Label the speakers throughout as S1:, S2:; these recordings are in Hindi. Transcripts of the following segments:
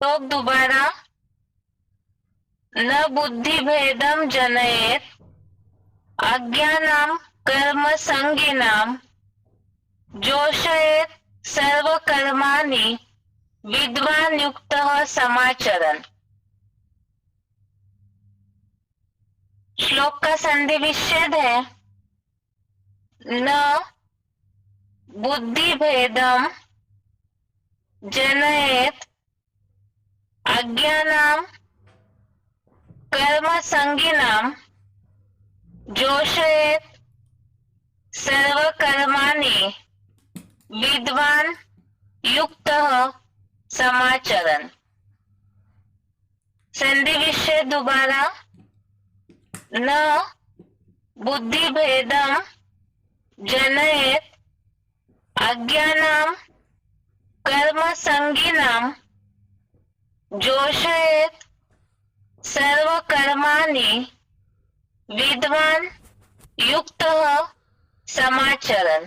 S1: तो दोबारा न बुद्धि भेदम जनयेत अज्ञानाम कर्म संगिनाम जोशयेत सर्व कर्माणि विद्वान युक्तः समाचरन्। श्लोक का संधि विच्छेद है न बुद्धि भेदम जनयेत अज्ञानाम कर्म संगिनाम जोशयेत सर्व कर्माणि विद्वान युक्तः समाचरन्। संधि विच्छेद दोबारा न बुद्धि भेदम जनयेत अज्ञानाम कर्म संगिनाम जोशयेत सर्व कर्माणि विद्वान युक्तः समाचरन्।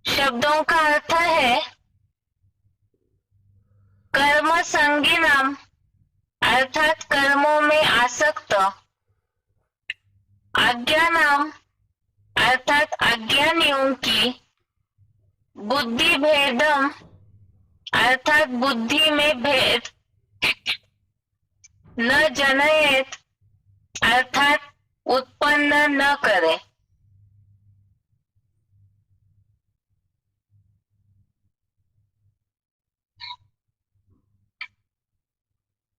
S1: शब्दों का अर्थ है कर्म संगिनाम अर्थात कर्मों में आसक्त, अज्ञानाम अर्थात अज्ञानियों की, बुद्धि भेदम अर्थात बुद्धि में भेद, न जनयेत अर्थात उत्पन्न न करे।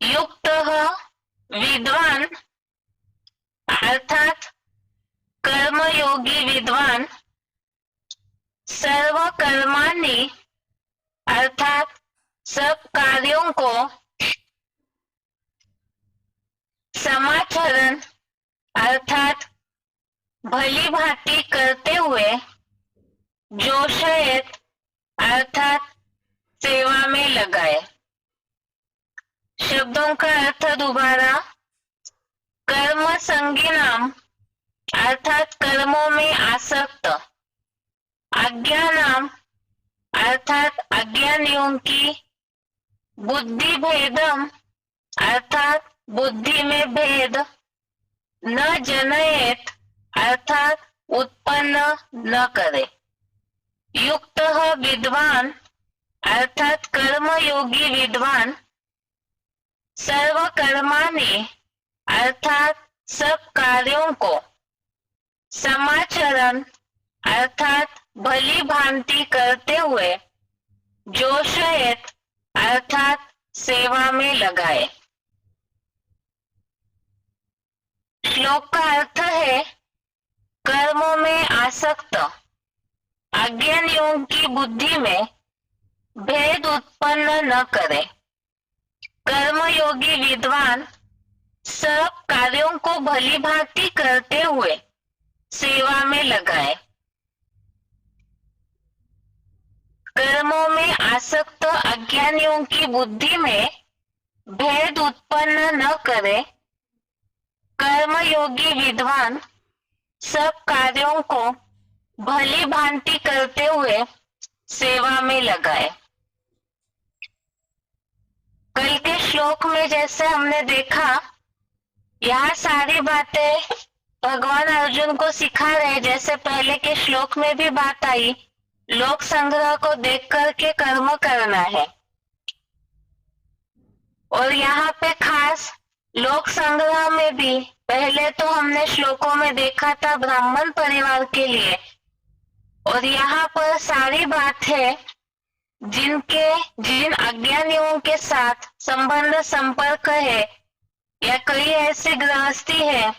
S1: युक्तः विद्वान अर्थात कर्मयोगी विद्वान, सर्व कर्माणि अर्थात सब कार्यों को, समाचरण अर्थात भली भांति करते हुए, जोशयेत अर्थात सेवा में लगाए। शब्दों का अर्थ दोबारा कर्म संगिनाम अर्थात कर्मों में आसक्त, अज्ञानाम अर्थात अज्ञानियों की, बुद्धि भेदम अर्थात बुद्धि में भेद, न जनयेत अर्थात उत्पन्न न करे। युक्तः विद्वान अर्थात कर्मयोगी विद्वान, सर्व कर्माणि अर्थात सब कार्यों को, समाचरण अर्थात भली भांति करते हुए, जोशयेत अर्थात सेवा में लगाए। श्लोक का अर्थ है कर्मों में आसक्त अज्ञानियों की बुद्धि में भेद उत्पन्न न करे, कर्मयोगी विद्वान सब कार्यों को भली भांति करते हुए सेवा में लगाए। कर्मों में आसक्त अज्ञानियों की बुद्धि में भेद उत्पन्न न करे, कर्मयोगी विद्वान सब कार्यों को भली भांति करते हुए सेवा में लगाए। कल के श्लोक में जैसे हमने देखा, यह सारी बातें भगवान अर्जुन को सिखा रहे। जैसे पहले के श्लोक में भी बात आई, लोक संग्रह को देख करके कर्म करना है। और यहाँ पे खास लोक संग्रह में भी पहले तो हमने श्लोकों में देखा था ब्राह्मण परिवार के लिए, और यहाँ पर सारी बात है जिन अज्ञानियों के साथ संबंध संपर्क है, या कई ऐसी गृहस्थी है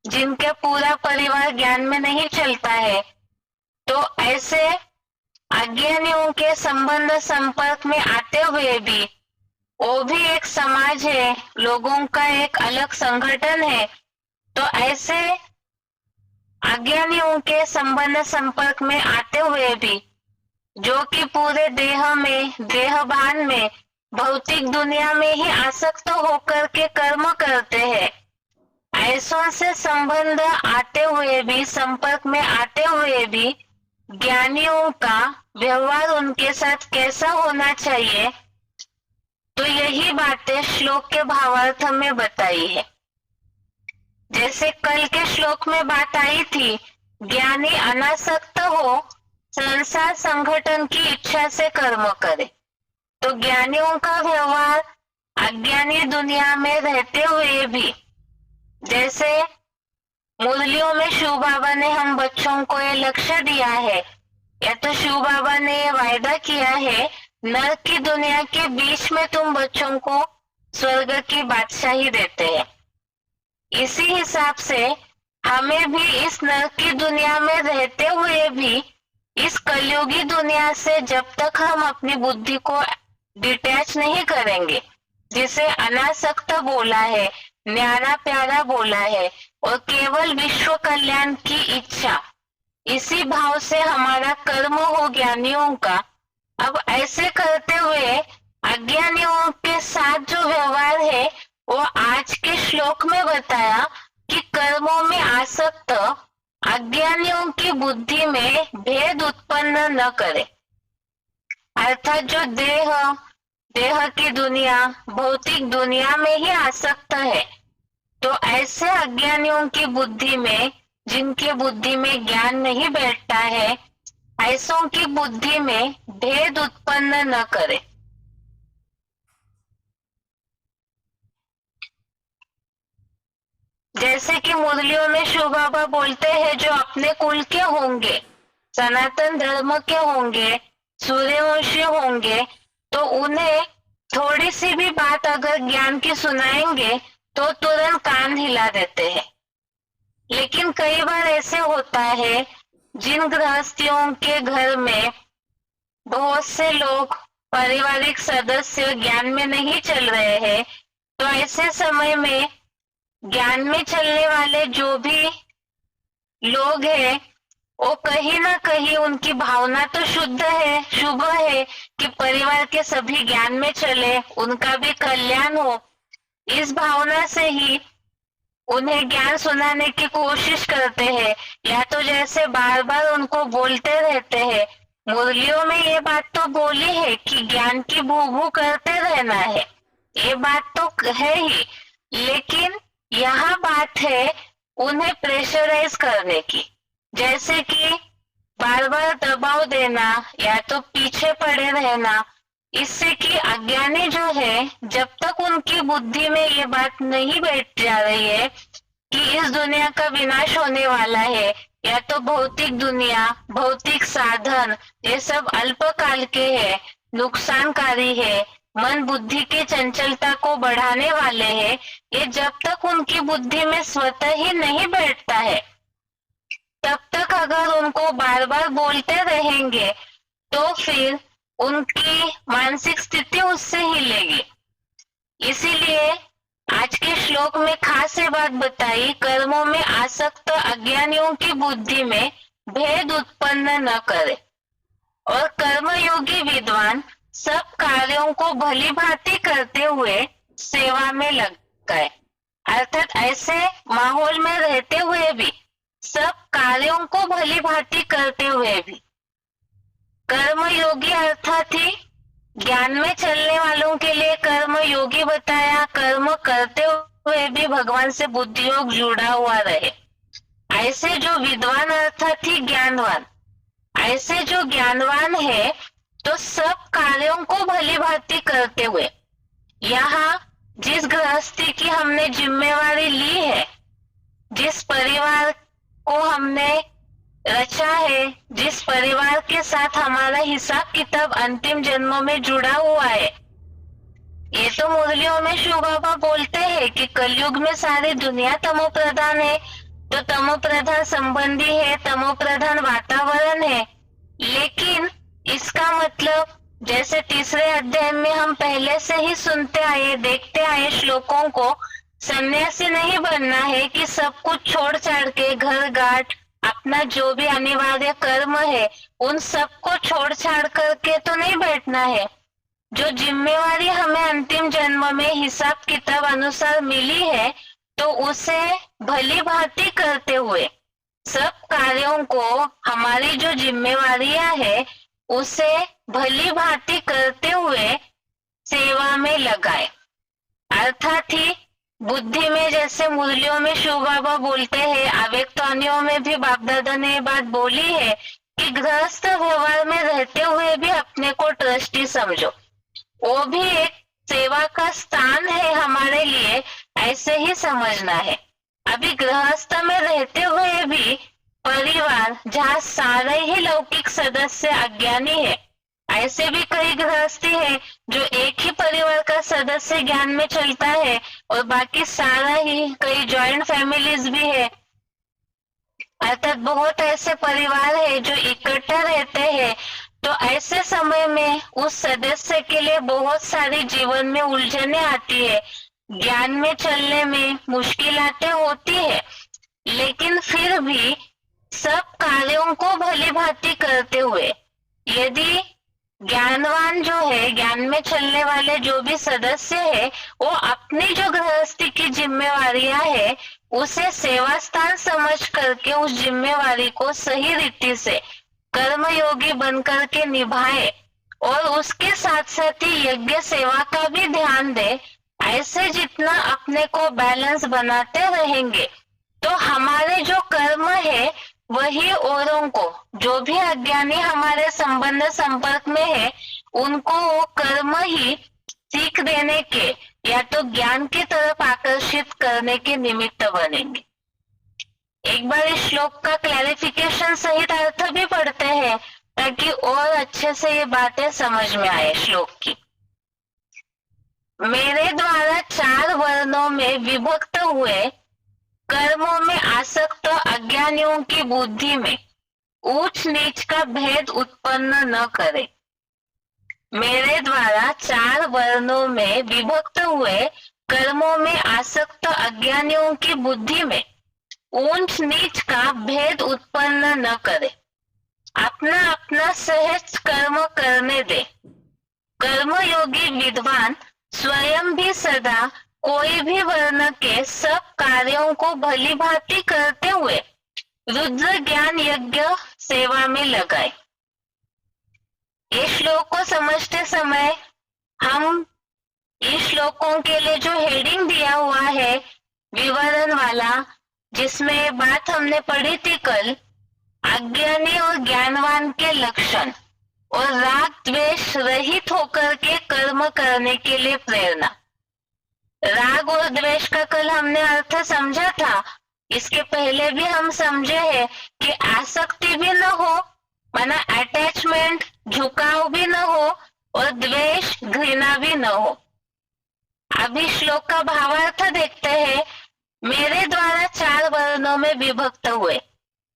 S1: जिनके पूरा परिवार ज्ञान में नहीं चलता है, तो ऐसे अज्ञानियों के संबंध संपर्क में आते हुए भी वो भी एक समाज है, लोगों का एक अलग संगठन है। तो ऐसे अज्ञानियों के संबंध संपर्क में आते हुए भी, जो कि पूरे देह में, देह भान में, भौतिक दुनिया में ही आसक्त होकर के कर्म करते हैं, ऐसों से संबंध आते हुए भी, संपर्क में आते हुए भी ज्ञानियों का व्यवहार उनके साथ कैसा होना चाहिए, तो यही बातें श्लोक के भावार्थ में बताई है। जैसे कल के श्लोक में बात आई थी, ज्ञानी अनासक्त हो, संसार संगठन की इच्छा से कर्म करे। तो ज्ञानियों का व्यवहार अज्ञानी दुनिया में रहते हुए भी, जैसे मुरलियों में शिव बाबा ने हम बच्चों को ये लक्ष्य दिया है, या तो शिव बाबा ने ये वायदा किया है, नरक की दुनिया के बीच में तुम बच्चों को स्वर्ग की बादशाही देते हैं। इसी हिसाब से हमें भी इस नरक की दुनिया में रहते हुए भी इस कलयुगी दुनिया से जब तक हम अपनी बुद्धि को डिटैच नहीं करेंगे, जिसे अनासक्त बोला है, न्यारा प्यारा बोला है, और केवल विश्व कल्याण की इच्छा, इसी भाव से हमारा कर्म हो ज्ञानियों का। अब ऐसे करते हुए अज्ञानियों के साथ जो व्यवहार है वो आज के श्लोक में बताया कि कर्मों में आसक्त अज्ञानियों की बुद्धि में भेद उत्पन्न न करे, अर्थात जो देह की दुनिया, भौतिक दुनिया में ही आसक्त है, तो ऐसे अज्ञानियों की बुद्धि में, जिनकी बुद्धि में ज्ञान नहीं बैठता है, ऐसों की बुद्धि में भेद उत्पन्न न करे। जैसे कि मुरलियों में शिव बाबा बोलते हैं, जो अपने कुल के होंगे, सनातन धर्म के होंगे, सूर्यवंशी होंगे, तो उन्हें थोड़ी सी भी बात अगर ज्ञान की सुनाएंगे तो तुरंत कान हिला देते हैं। लेकिन कई बार ऐसे होता है, जिन गृहस्थियों के घर में बहुत से लोग, पारिवारिक सदस्य ज्ञान में नहीं चल रहे हैं, तो ऐसे समय में ज्ञान में चलने वाले जो भी लोग हैं, वो कहीं ना कहीं उनकी भावना तो शुद्ध है, शुभ है कि परिवार के सभी ज्ञान में चले, उनका भी कल्याण हो। इस भावना से ही उन्हें ज्ञान सुनाने की कोशिश करते हैं, या तो जैसे बार बार उनको बोलते रहते हैं। मुरलियों में ये बात तो बोली है कि ज्ञान की भू करते रहना है, ये बात तो है ही, लेकिन यहाँ बात है उन्हें प्रेशराइज करने की, जैसे कि बार बार दबाव देना या तो पीछे पड़े रहना, इससे कि अज्ञानी जो है, जब तक उनकी बुद्धि में ये बात नहीं बैठ जा रही है कि इस दुनिया का विनाश होने वाला है, या तो भौतिक दुनिया, भौतिक साधन, ये सब अल्पकाल के है, नुकसानकारी है, मन बुद्धि की चंचलता को बढ़ाने वाले हैं, ये जब तक उनकी बुद्धि में स्वतः ही नहीं बैठता है, तब तक अगर उनको बार बार बोलते रहेंगे तो फिर उनकी मानसिक स्थिति उससे हिलेगी। इसीलिए आज के श्लोक में खास ये बात बताई, कर्मों में आसक्त अज्ञानियों की बुद्धि में भेद उत्पन्न न करे, और कर्मयोगी विद्वान सब कार्यों को भली भांति करते हुए सेवा में लग गए। अर्थात ऐसे माहौल में रहते हुए भी, सब कार्यों को भली भांति करते हुए भी, कर्म योगी अर्थात ही ज्ञान में चलने वालों के लिए कर्म योगी बताया, कर्म करते हुए भी भगवान से बुद्धि योग जुड़ा हुआ रहे। ऐसे जो विद्वान अर्थात ही ज्ञानवान, ऐसे जो ज्ञानवान है, तो सब कार्यों को भली भांति करते हुए, यहाँ जिस गृहस्थी की हमने जिम्मेवारी ली है, जिस परिवार को हमने रचा है, जिस परिवार के साथ हमारा हिसाब किताब अंतिम जन्मों में जुड़ा हुआ है, ये तो मुरलियों में शिव बाबा बोलते हैं कि कलयुग में सारी दुनिया तमो प्रधान है, तो तमो प्रधान संबंधी है, तमो प्रधान वातावरण है। लेकिन इसका मतलब, जैसे तीसरे अध्याय में हम पहले से ही सुनते आए, देखते आए श्लोकों को, सन्यासी नहीं बनना है कि सब कुछ छोड़ छाड़ के घर गांठ अपना जो भी अनिवार्य कर्म है उन सबको छोड़ छाड़ करके तो नहीं बैठना है। जो जिम्मेवारी हमें अंतिम जन्म में हिसाब किताब अनुसार मिली है, तो उसे भली भांति करते हुए, सब कार्यों को हमारी जो जिम्मेवारियां है उसे भली भांति करते हुए सेवा में लगाए। अर्थात ही बुद्धि में जैसे मुरलियों में शिव बाबा बोलते हैं, आवेगवाणियों में भी बाप दादा ने ये बात बोली है कि गृहस्थ व्यवहार में रहते हुए भी अपने को ट्रस्टी समझो, वो भी एक सेवा का स्थान है हमारे लिए, ऐसे ही समझना है। अभी गृहस्थ में रहते हुए भी परिवार जहाँ सारे ही लौकिक सदस्य अज्ञानी है, ऐसे भी कई गृहस्थी है जो एक ही परिवार का सदस्य ज्ञान में चलता है और बाकी सारा ही कई जॉइंट फैमिलीज भी है। अर्थात बहुत ऐसे परिवार है जो इकट्ठा रहते हैं, तो ऐसे समय में उस सदस्य के लिए बहुत सारी जीवन में उलझने आती है, ज्ञान में चलने में मुश्किलातें होती है, लेकिन फिर भी सब कार्यों को भली भांति करते हुए यदि ज्ञानवान जो है, ज्ञान में चलने वाले जो भी सदस्य है, वो अपनी जो गृहस्थी की जिम्मेवारियां है उसे सेवा स्थान समझ करके उस जिम्मेवारी को सही रीति से कर्मयोगी बनकर के निभाए और उसके साथ साथ ही यज्ञ सेवा का भी ध्यान दे, ऐसे जितना अपने को बैलेंस बनाते रहेंगे तो हमारे जो कर्म है वही औरों को, जो भी अज्ञानी हमारे संबंध संपर्क में है, उनको वो कर्म ही सीख देने के या तो ज्ञान की तरफ आकर्षित करने के निमित्त बनेंगे। एक बार इस श्लोक का क्लैरिफिकेशन सहित अर्थ भी पढ़ते हैं ताकि और अच्छे से ये बातें समझ में आए श्लोक की। मेरे द्वारा 4 वर्णों में विभक्त हुए कर्मों में आसक्त अज्ञानियों की बुद्धि में ऊंच नीच का भेद उत्पन्न न करे। मेरे द्वारा 4 वर्णों में विभक्त हुए कर्मों में आसक्त अज्ञानियों की बुद्धि में ऊंच नीच का भेद उत्पन्न न करे, अपना अपना सहज कर्म करने दे। कर्मयोगी विद्वान स्वयं भी सदा कोई भी वर्ण के सब कार्यों को भली भांति करते हुए रुद्र ज्ञान यज्ञ सेवा में लगाए। इस श्लोक को समझते समय हम इस श्लोकों के लिए जो हेडिंग दिया हुआ है विवरण वाला, जिसमें बात हमने पढ़ी थी कल, अज्ञानी और ज्ञानवान के लक्षण और राग द्वेष रहित होकर के कर्म करने के लिए प्रेरणा। राग और द्वेष का कल हमने अर्थ समझा था, इसके पहले भी हम समझे हैं कि आसक्ति भी न हो, माना अटैचमेंट झुकाव भी न हो, और द्वेष घृणा भी न हो। अभी श्लोक का भावार्थ देखते हैं। मेरे द्वारा 4 वर्णों में विभक्त हुए,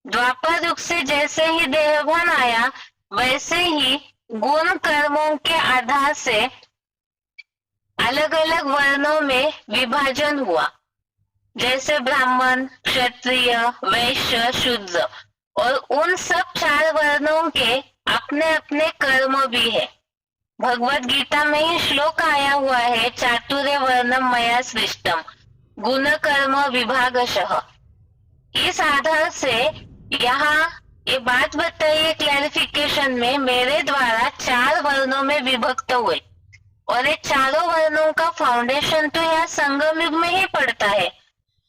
S1: द्वापर युग से जैसे ही देहभान आया वैसे ही गुण कर्मों के आधार से अलग अलग वर्णों में विभाजन हुआ, जैसे ब्राह्मण, क्षत्रिय, वैश्य, शूद्र, और उन सब 4 वर्णों के अपने अपने कर्म भी है। भगवत गीता में ही श्लोक आया हुआ है, चातुर्य वर्णम मया सृष्टम गुण कर्म विभागशः। इस आधार से यहाँ ये बात बताइए क्लैरिफिकेशन में, मेरे द्वारा 4 वर्णों में विभक्त हुए, और ये चारों वर्णों का फाउंडेशन तो यहाँ संगम युग में ही पड़ता है।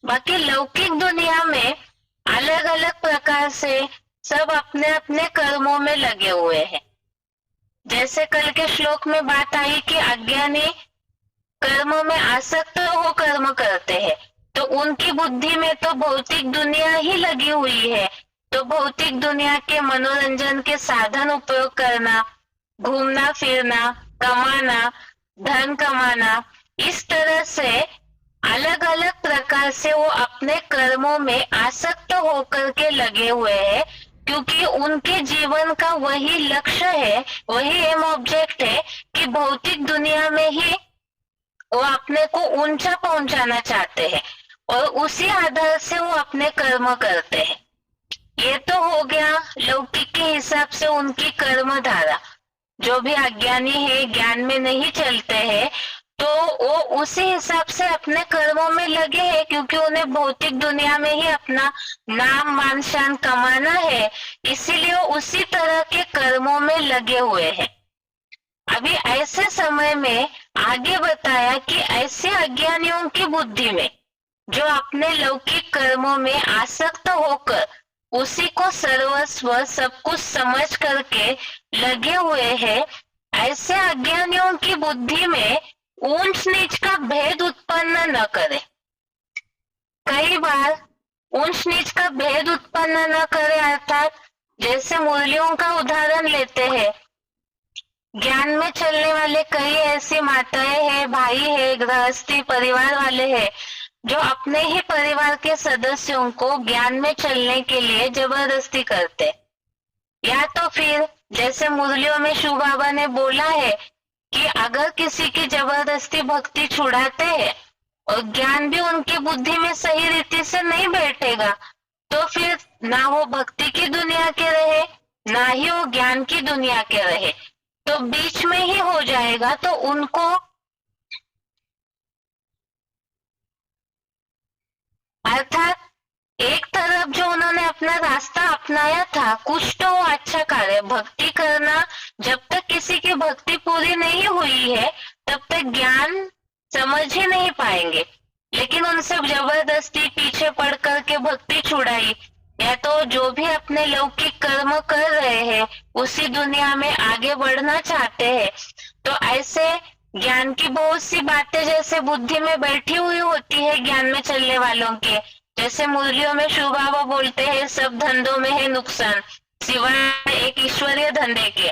S1: बाकी लौकिक दुनिया में अलग अलग प्रकार से सब अपने अपने कर्मों में लगे हुए हैं। जैसे कल के श्लोक में बात आई कि अज्ञानी कर्मों में आसक्त हो कर्म करते हैं, तो उनकी बुद्धि में तो भौतिक दुनिया ही लगी हुई है, तो भौतिक दुनिया के मनोरंजन के साधन उपयोग करना, घूमना फिरना, कमाना, धन कमाना, इस तरह से अलग अलग प्रकार से वो अपने कर्मों में आसक्त होकर के लगे हुए हैं, क्योंकि उनके जीवन का वही लक्ष्य है, वही एम ऑब्जेक्ट है कि भौतिक दुनिया में ही वो अपने को ऊंचा पहुंचाना चाहते हैं, और उसी आधार से वो अपने कर्म करते हैं। ये तो हो गया लौकिक के हिसाब से उनकी कर्म धारा। जो भी अज्ञानी है, ज्ञान में नहीं चलते हैं, तो वो उसी हिसाब से अपने कर्मों में लगे हैं, क्योंकि उन्हें भौतिक दुनिया में ही अपना नाम मान शान कमाना है, इसीलिए वो उसी तरह के कर्मों में लगे हुए हैं। अभी ऐसे समय में आगे बताया कि ऐसे अज्ञानियों की बुद्धि में जो अपने लौकिक कर्मों में आसक्त होकर उसी को सर्वस्व सब कुछ समझ करके लगे हुए हैं, ऐसे अज्ञानियों की बुद्धि में ऊंच नीच का भेद उत्पन्न न करे। कई बार ऊंच नीच का भेद उत्पन्न न करे अर्थात जैसे मुरलियों का उदाहरण लेते हैं, ज्ञान में चलने वाले कई ऐसी माताएं हैं, भाई है, गृहस्थी परिवार वाले हैं जो अपने ही परिवार के सदस्यों को ज्ञान में चलने के लिए जबरदस्ती करते, या तो फिर जैसे मुरलियों में शिव बाबा ने बोला है कि अगर किसी की जबरदस्ती भक्ति छुड़ाते हैं और ज्ञान भी उनकी बुद्धि में सही रीति से नहीं बैठेगा, तो फिर ना वो भक्ति की दुनिया के रहे ना ही वो ज्ञान की दुनिया के रहे, तो बीच में ही हो जाएगा। तो उनको अर्थात एक तरफ जो उन्होंने अपना रास्ता अपनाया था, कुछ तो वो अच्छा कार्य भक्ति करना, जब तक किसी की भक्ति पूरी नहीं हुई है तब तक ज्ञान समझ ही नहीं पाएंगे, लेकिन उनसे जबरदस्ती पीछे पड़ करके भक्ति छुड़ाई, या तो जो भी अपने लौकिक कर्म कर रहे हैं उसी दुनिया में आगे बढ़ना चाहते हैं, तो ऐसे ज्ञान की बहुत सी बातें जैसे बुद्धि में बैठी हुई होती है ज्ञान में चलने वालों के, जैसे मुरलियों में शिव बाबा बोलते हैं सब धंधों में है नुकसान सिवाय एक ईश्वरीय धंधे के।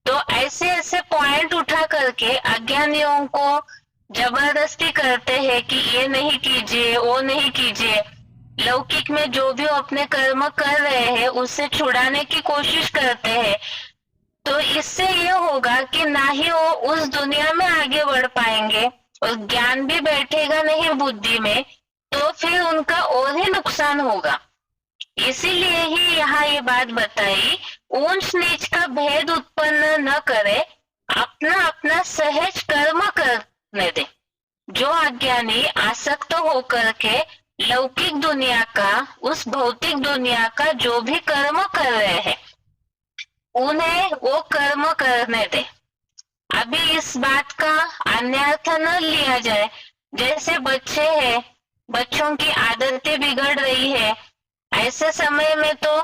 S1: तो ऐसे ऐसे पॉइंट उठा करके अज्ञानियों को जबरदस्ती करते हैं कि ये नहीं कीजिए वो नहीं कीजिए, लौकिक में जो भी वो अपने कर्म कर रहे हैं उससे छुड़ाने की कोशिश करते हैं। तो इससे ये होगा कि ना ही वो उस दुनिया में आगे बढ़ पाएंगे और ज्ञान भी बैठेगा नहीं बुद्धि में, तो फिर उनका और ही नुकसान होगा। इसीलिए ही यहाँ ये बात बताई, ऊंच नीच का भेद उत्पन्न न करे, अपना अपना सहज कर्म करने दे। जो अज्ञानी आसक्त होकर के लौकिक दुनिया का, उस भौतिक दुनिया का जो भी कर्म कर रहे हैं उन्हें वो कर्म करने दे। अभी इस बात का अन्यर्थ न लिया जाए, जैसे बच्चे हैं, बच्चों की आदतें बिगड़ रही है, ऐसे समय में तो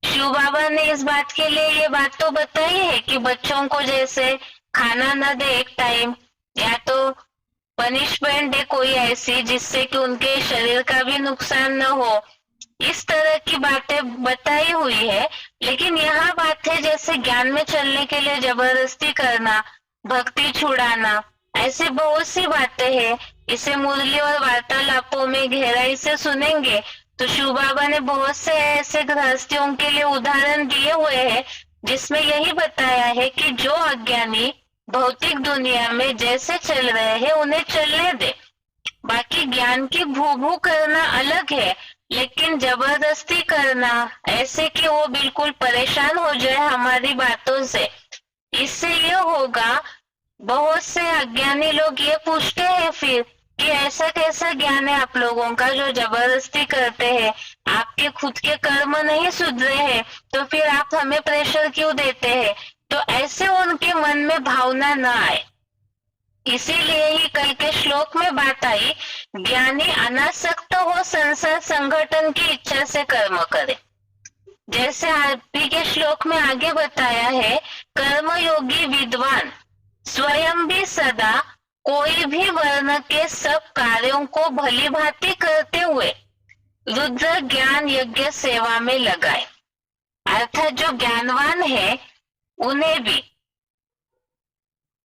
S1: शिव बाबा ने इस बात के लिए ये बात तो बताई है कि बच्चों को जैसे खाना न दे एक टाइम, या तो पनिशमेंट दे कोई ऐसी जिससे कि उनके शरीर का भी नुकसान न हो, इस तरह की बातें बताई हुई है। लेकिन यहाँ बात है जैसे ज्ञान में चलने के लिए जबरदस्ती करना, भक्ति छुड़ाना, ऐसे बहुत सी बातें हैं। इसे मुरली और वार्तालापों में गहराई से सुनेंगे तो शिव बाबा ने बहुत से ऐसे गृहस्थियों के लिए उदाहरण दिए हुए हैं जिसमें यही बताया है कि जो अज्ञानी भौतिक दुनिया में जैसे चल रहे हैं उन्हें चलने दे। बाकी ज्ञान की भू करना अलग है, लेकिन जबरदस्ती करना ऐसे कि वो बिल्कुल परेशान हो जाए हमारी बातों से, इससे ये होगा। बहुत से अज्ञानी लोग ये पूछते हैं फिर कि ऐसा कैसा ज्ञान है आप लोगों का जो जबरदस्ती करते हैं, आपके खुद के कर्म नहीं सुधरे हैं तो फिर आप हमें प्रेशर क्यों देते हैं। तो ऐसे उनके मन में भावना न आए, इसीलिए ही कल के श्लोक में बात आई, ज्ञानी अनासक्त हो संसार संगठन की इच्छा से कर्म करे। जैसे अभी के श्लोक में आगे बताया है, कर्मयोगी विद्वान स्वयं भी सदा कोई भी वर्ण के सब कार्यों को भली भांति करते हुए रुद्र ज्ञान यज्ञ सेवा में लगाए। अर्थात जो ज्ञानवान है उन्हें भी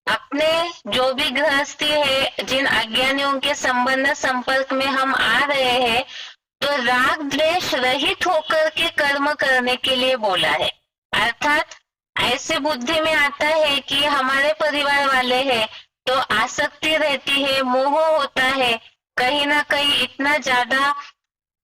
S1: अपने जो भी गृहस्थी है, जिन अज्ञानियों के संबंध संपर्क में हम आ रहे हैं, तो राग द्वेष रहित होकर के कर्म करने के लिए बोला है। अर्थात ऐसे बुद्धि में आता है कि हमारे परिवार वाले हैं तो आसक्ति रहती है, मोह होता है, कहीं ना कहीं इतना ज्यादा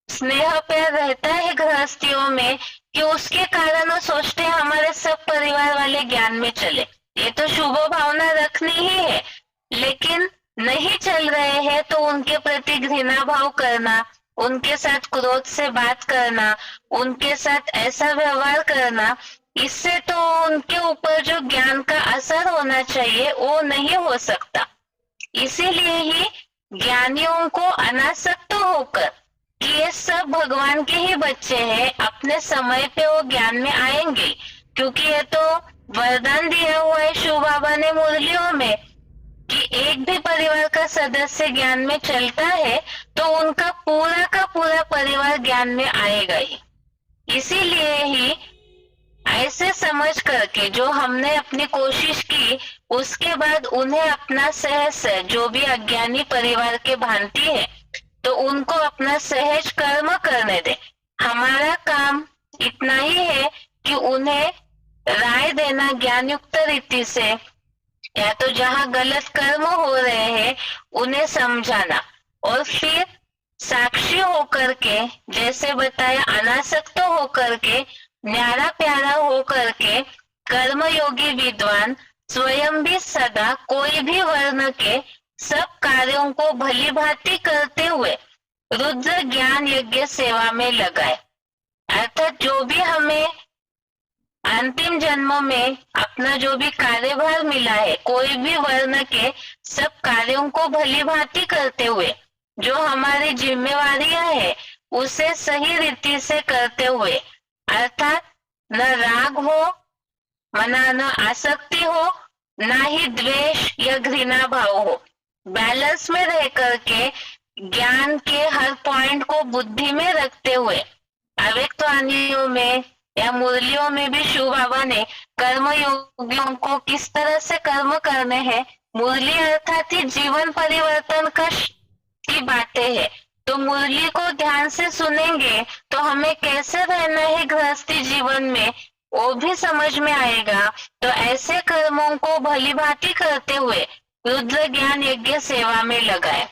S1: स्नेह प्यार रहता है गृहस्थियों में कि उसके कारण वो सोचते हैं हमारे सब परिवार वाले ज्ञान में चले। ये तो शुभ भावना रखनी ही है, लेकिन नहीं चल रहे हैं तो उनके प्रति घृणा भाव करना, उनके साथ क्रोध से बात करना, उनके साथ ऐसा व्यवहार करना, इससे तो उनके ऊपर जो ज्ञान का असर होना चाहिए वो नहीं हो सकता। इसीलिए ही ज्ञानियों को अनासक्त होकर कि ये सब भगवान के ही बच्चे हैं, अपने समय पे वो ज्ञान में आएंगे, क्योंकि ये तो वरदान दिया हुआ है शिव बाबा ने मुरलियों में कि एक भी परिवार का सदस्य ज्ञान में चलता है तो उनका पूरा का पूरा परिवार ज्ञान में आएगा ही। इसीलिए ही ऐसे समझ करके जो हमने अपनी कोशिश की, उसके बाद उन्हें अपना सहज जो भी अज्ञानी परिवार के भांति है तो उनको अपना सहज कर्म करने दे। हमारा काम इतना ही है कि उन्हें राय देना ज्ञान युक्त रीति से, या तो जहाँ गलत कर्म हो रहे हैं उन्हें समझाना, और फिर साक्षी होकर के, जैसे बताया अनासक्त होकर के, न्यारा प्यारा होकर के, कर्मयोगी विद्वान स्वयं भी सदा कोई भी वर्ण के सब कार्यों को भली भांति करते हुए रुद्र ज्ञान यज्ञ सेवा में लगाए। अर्थात जो भी हमें अंतिम जन्म में अपना जो भी कार्यभार मिला है, कोई भी वर्ण के सब कार्यों को भली भांति करते हुए जो हमारी जिम्मेवारियां है उसे सही रीति से करते हुए, अर्थात न राग हो, मना न आसक्ति हो, ना ही द्वेष या घृणा भाव हो, बैलेंस में रह करके ज्ञान के हर पॉइंट को बुद्धि में रखते हुए अव्यक्त वाणियों में या मुरलियों में भी शिव बाबा ने कर्म योगियों को किस तरह से कर्म करने हैं, मुरली अर्थात ही जीवन परिवर्तन की बातें है। तो मुरली को ध्यान से सुनेंगे तो हमें कैसे रहना है गृहस्थी जीवन में वो भी समझ में आएगा। तो ऐसे कर्मों को भली भांति करते हुए रुद्र ज्ञान यज्ञ सेवा में लगाए।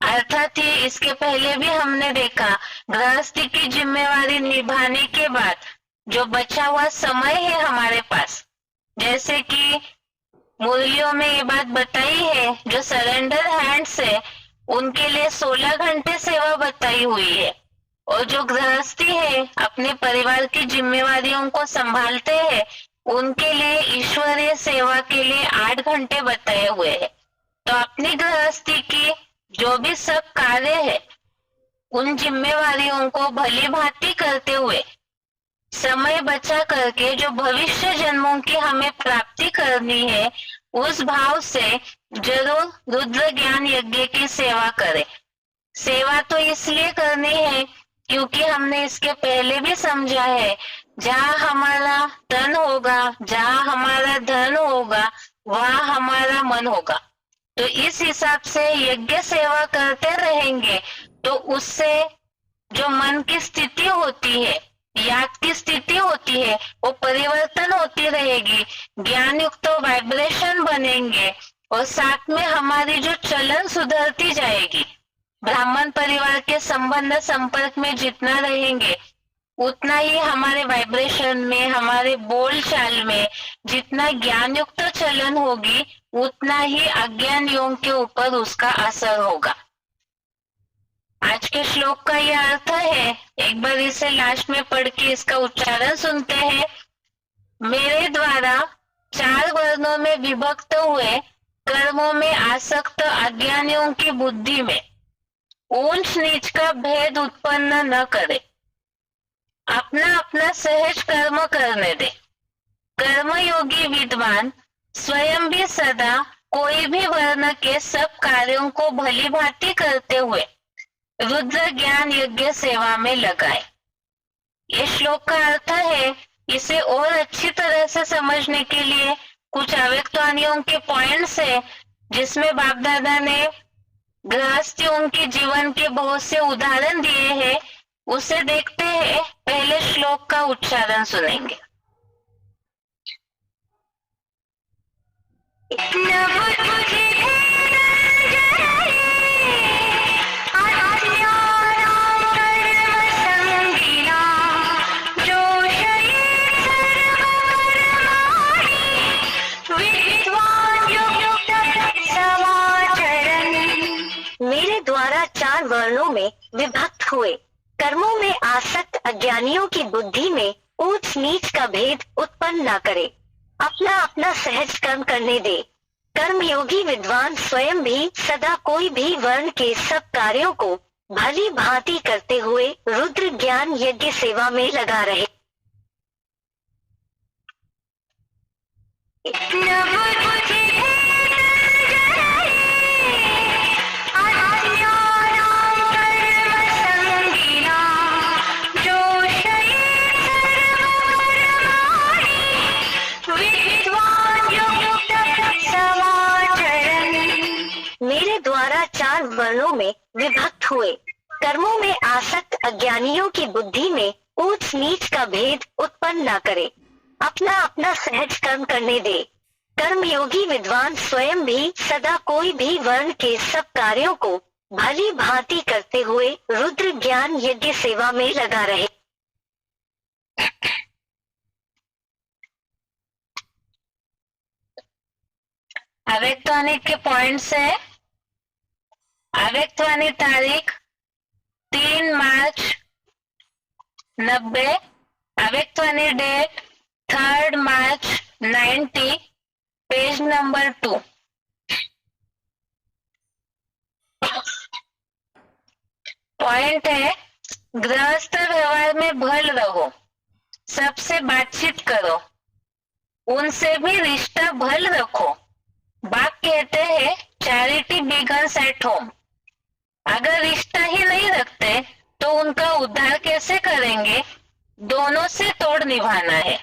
S1: अर्थात ही इसके पहले भी हमने देखा गृहस्थी की जिम्मेवारी निभाने के बाद जो बचा हुआ समय है हमारे पास, जैसे कि मुरलियों में ये बात बताई है, जो सरेंडर हैंड्स है उनके लिए 16 घंटे सेवा बताई हुई है, और जो गृहस्थी है अपने परिवार की जिम्मेवारियों को संभालते हैं उनके लिए ईश्वरीय सेवा के लिए 8 घंटे बताए हुए हैं। तो अपनी गृहस्थी की जो भी सब कार्य है उन जिम्मेवारियों को भली भांति करते हुए समय बचा करके जो भविष्य जन्मों की हमें प्राप्ति करनी है उस भाव से जरूर रुद्र ज्ञान यज्ञ की सेवा करें। सेवा तो इसलिए करनी है क्योंकि हमने इसके पहले भी समझा है, जहाँ हमारा तन होगा, जहाँ हमारा धन होगा, वहाँ हमारा मन होगा। तो इस हिसाब से यज्ञ सेवा करते रहेंगे तो उससे जो मन की स्थिति होती है, याद की स्थिति होती है, वो परिवर्तन होती रहेगी, ज्ञान युक्त वाइब्रेशन बनेंगे, और साथ में हमारी जो चलन सुधरती जाएगी। ब्राह्मण परिवार के संबंध संपर्क में जितना रहेंगे उतना ही हमारे वाइब्रेशन में, हमारे बोल चाल में जितना ज्ञान युक्त चलन होगी उतना ही अज्ञान योग के ऊपर उसका असर होगा। आज के श्लोक का यह अर्थ है, एक बार इसे लास्ट में पढ़ के इसका उच्चारण सुनते हैं। मेरे द्वारा 4 वर्णों में विभक्त हुए कर्मों में आसक्त अज्ञानियों की बुद्धि में ऊंच नीच का भेद उत्पन्न न करे, अपना अपना सहज कर्म करने दे। कर्मयोगी विद्वान स्वयं भी सदा कोई भी वर्ण के सब कार्यों को भली भांति करते हुए रुद्र ज्ञान यज्ञ सेवा में लगाए। ये श्लोक का अर्थ है। इसे और अच्छी तरह से समझने के लिए कुछ अव्यक्तवाणियों के पॉइंट्स है जिसमें बाप दादा ने गृहस्थियों के जीवन के बहुत से उदाहरण दिए हैं, उसे देखते हैं। पहले श्लोक का उच्चारण सुनेंगे।
S2: समाधि में विभक्त हुए। कर्मों में आसक्त अज्ञानियों की बुद्धि में ऊंच नीच का भेद उत्पन्न न करे, अपना अपना सहज कर्म करने दे। कर्मयोगी विद्वान स्वयं भी सदा कोई भी वर्ण के सब कार्यों को भली भांति करते हुए रुद्र ज्ञान यज्ञ सेवा में लगा रहे। मेरे द्वारा 4 वर्णों में विभक्त हुए। कर्मों में आसक्त अज्ञानियों की बुद्धि में ऊंच नीच का भेद उत्पन्न न करे, अपना अपना सहज कर्म करने दे। कर्मयोगी विद्वान स्वयं भी सदा कोई भी वर्ण के सब कार्यों को भली भांति करते हुए रुद्र ज्ञान यज्ञ सेवा में लगा रहे।
S1: अव्यक्तवाणी के पॉइंट्स है। अव्यक्तवाणी तारीख 3 मार्च 90, अव्यक्तवाणी डेट 3 मार्च 90, पेज नंबर 2। पॉइंट है, गृहस्थ व्यवहार में भल रहो, सबसे बातचीत करो, उनसे भी रिश्ता भल रखो। बाप कहते हैं चैरिटी बिगन्स एट होम। अगर रिश्ता ही नहीं रखते तो उनका उद्धार कैसे करेंगे? दोनों से तोड़ निभाना है।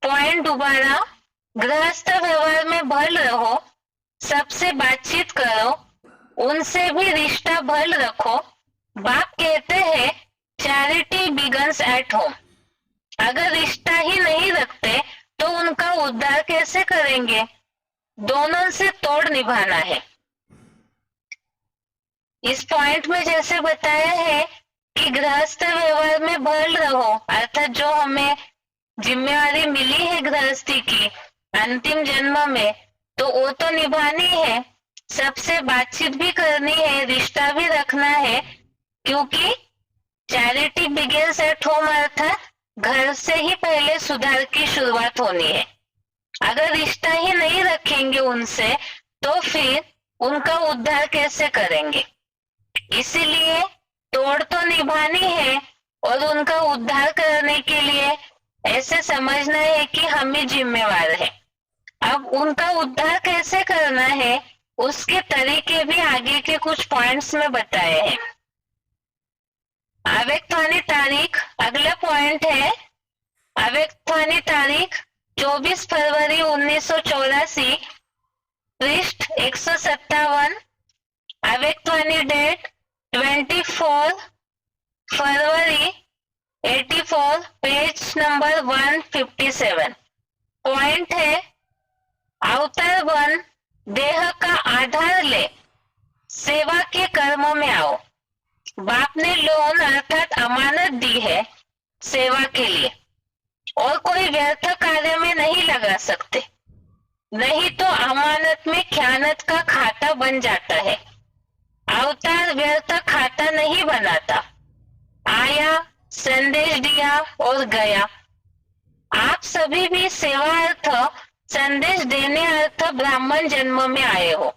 S1: पॉइंट दोबारा, गृहस्थ व्यवहार में भल रहो, सबसे बातचीत करो, उनसे भी रिश्ता भल रखो। बाप कहते हैं चैरिटी बिगन्स एट होम। अगर रिश्ता ही नहीं रखते तो उनका उद्धार कैसे करेंगे? दोनों से तोड़ निभाना है। इस पॉइंट में जैसे बताया है कि गृहस्थ व्यवहार में भल रहो, अर्थात जो हमें जिम्मेवारी मिली है गृहस्थी की अंतिम जन्म में, तो वो तो निभानी है, सबसे बातचीत भी करनी है, रिश्ता भी रखना है, क्योंकि चैरिटी बिगिंस एट होम अर्थात घर से ही पहले सुधार की शुरुआत होनी है। अगर रिश्ता ही नहीं रखेंगे उनसे तो फिर उनका उद्धार कैसे करेंगे? इसीलिए तोड़ तो निभानी है और उनका उद्धार करने के लिए ऐसे समझना है कि हम ही जिम्मेवार है। अब उनका उद्धार कैसे करना है उसके तरीके भी आगे के कुछ पॉइंट्स में बताए हैं। अव्यक्तवाणी तारीख, अगला पॉइंट है अव्यक्तवाणी तारीख 24 फरवरी 1984, पृष्ठ 157, अव्यक्तवाणी डेट 24 फरवरी 84, पेज नंबर 157। पॉइंट है, अवतार बन देह का आधार ले, सेवा के कर्मों में आओ। बाप ने लोन अर्थात अमानत दी है सेवा के लिए, और कोई व्यर्थ कार्य में नहीं लगा सकते, नहीं तो अमानत में ख्यानत का खाता बन जाता है। अवतार व्यर्थ खाता नहीं बनाता, आया, संदेश दिया और गया। आप सभी भी सेवा अर्थ, संदेश देने अर्थ ब्राह्मण जन्म में आए हो।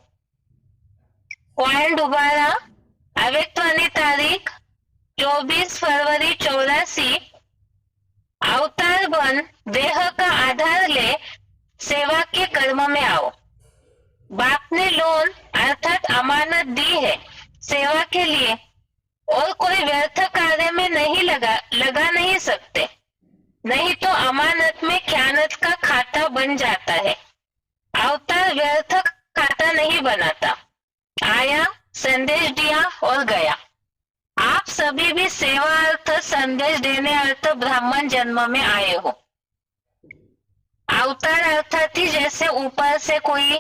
S1: पॉइंट दोबारा, अव्यक्तवाणी तारीख 24 फरवरी 84, अवतार बन देह का आधार ले, सेवा के कर्म में आओ। बाप ने लोन अर्थात अमानत दी है सेवा के लिए, और कोई व्यर्थ कार्य में नहीं लगा नहीं सकते, नहीं तो अमानत में ख्यानत का खाता बन जाता है। अवतार व्यर्थ खाता नहीं बनाता, आया, संदेश दिया और गया। आप सभी भी सेवा अर्थ, संदेश देने अर्थ ब्राह्मण जन्म में आए हो। अवतार अर्थात ही जैसे ऊपर से कोई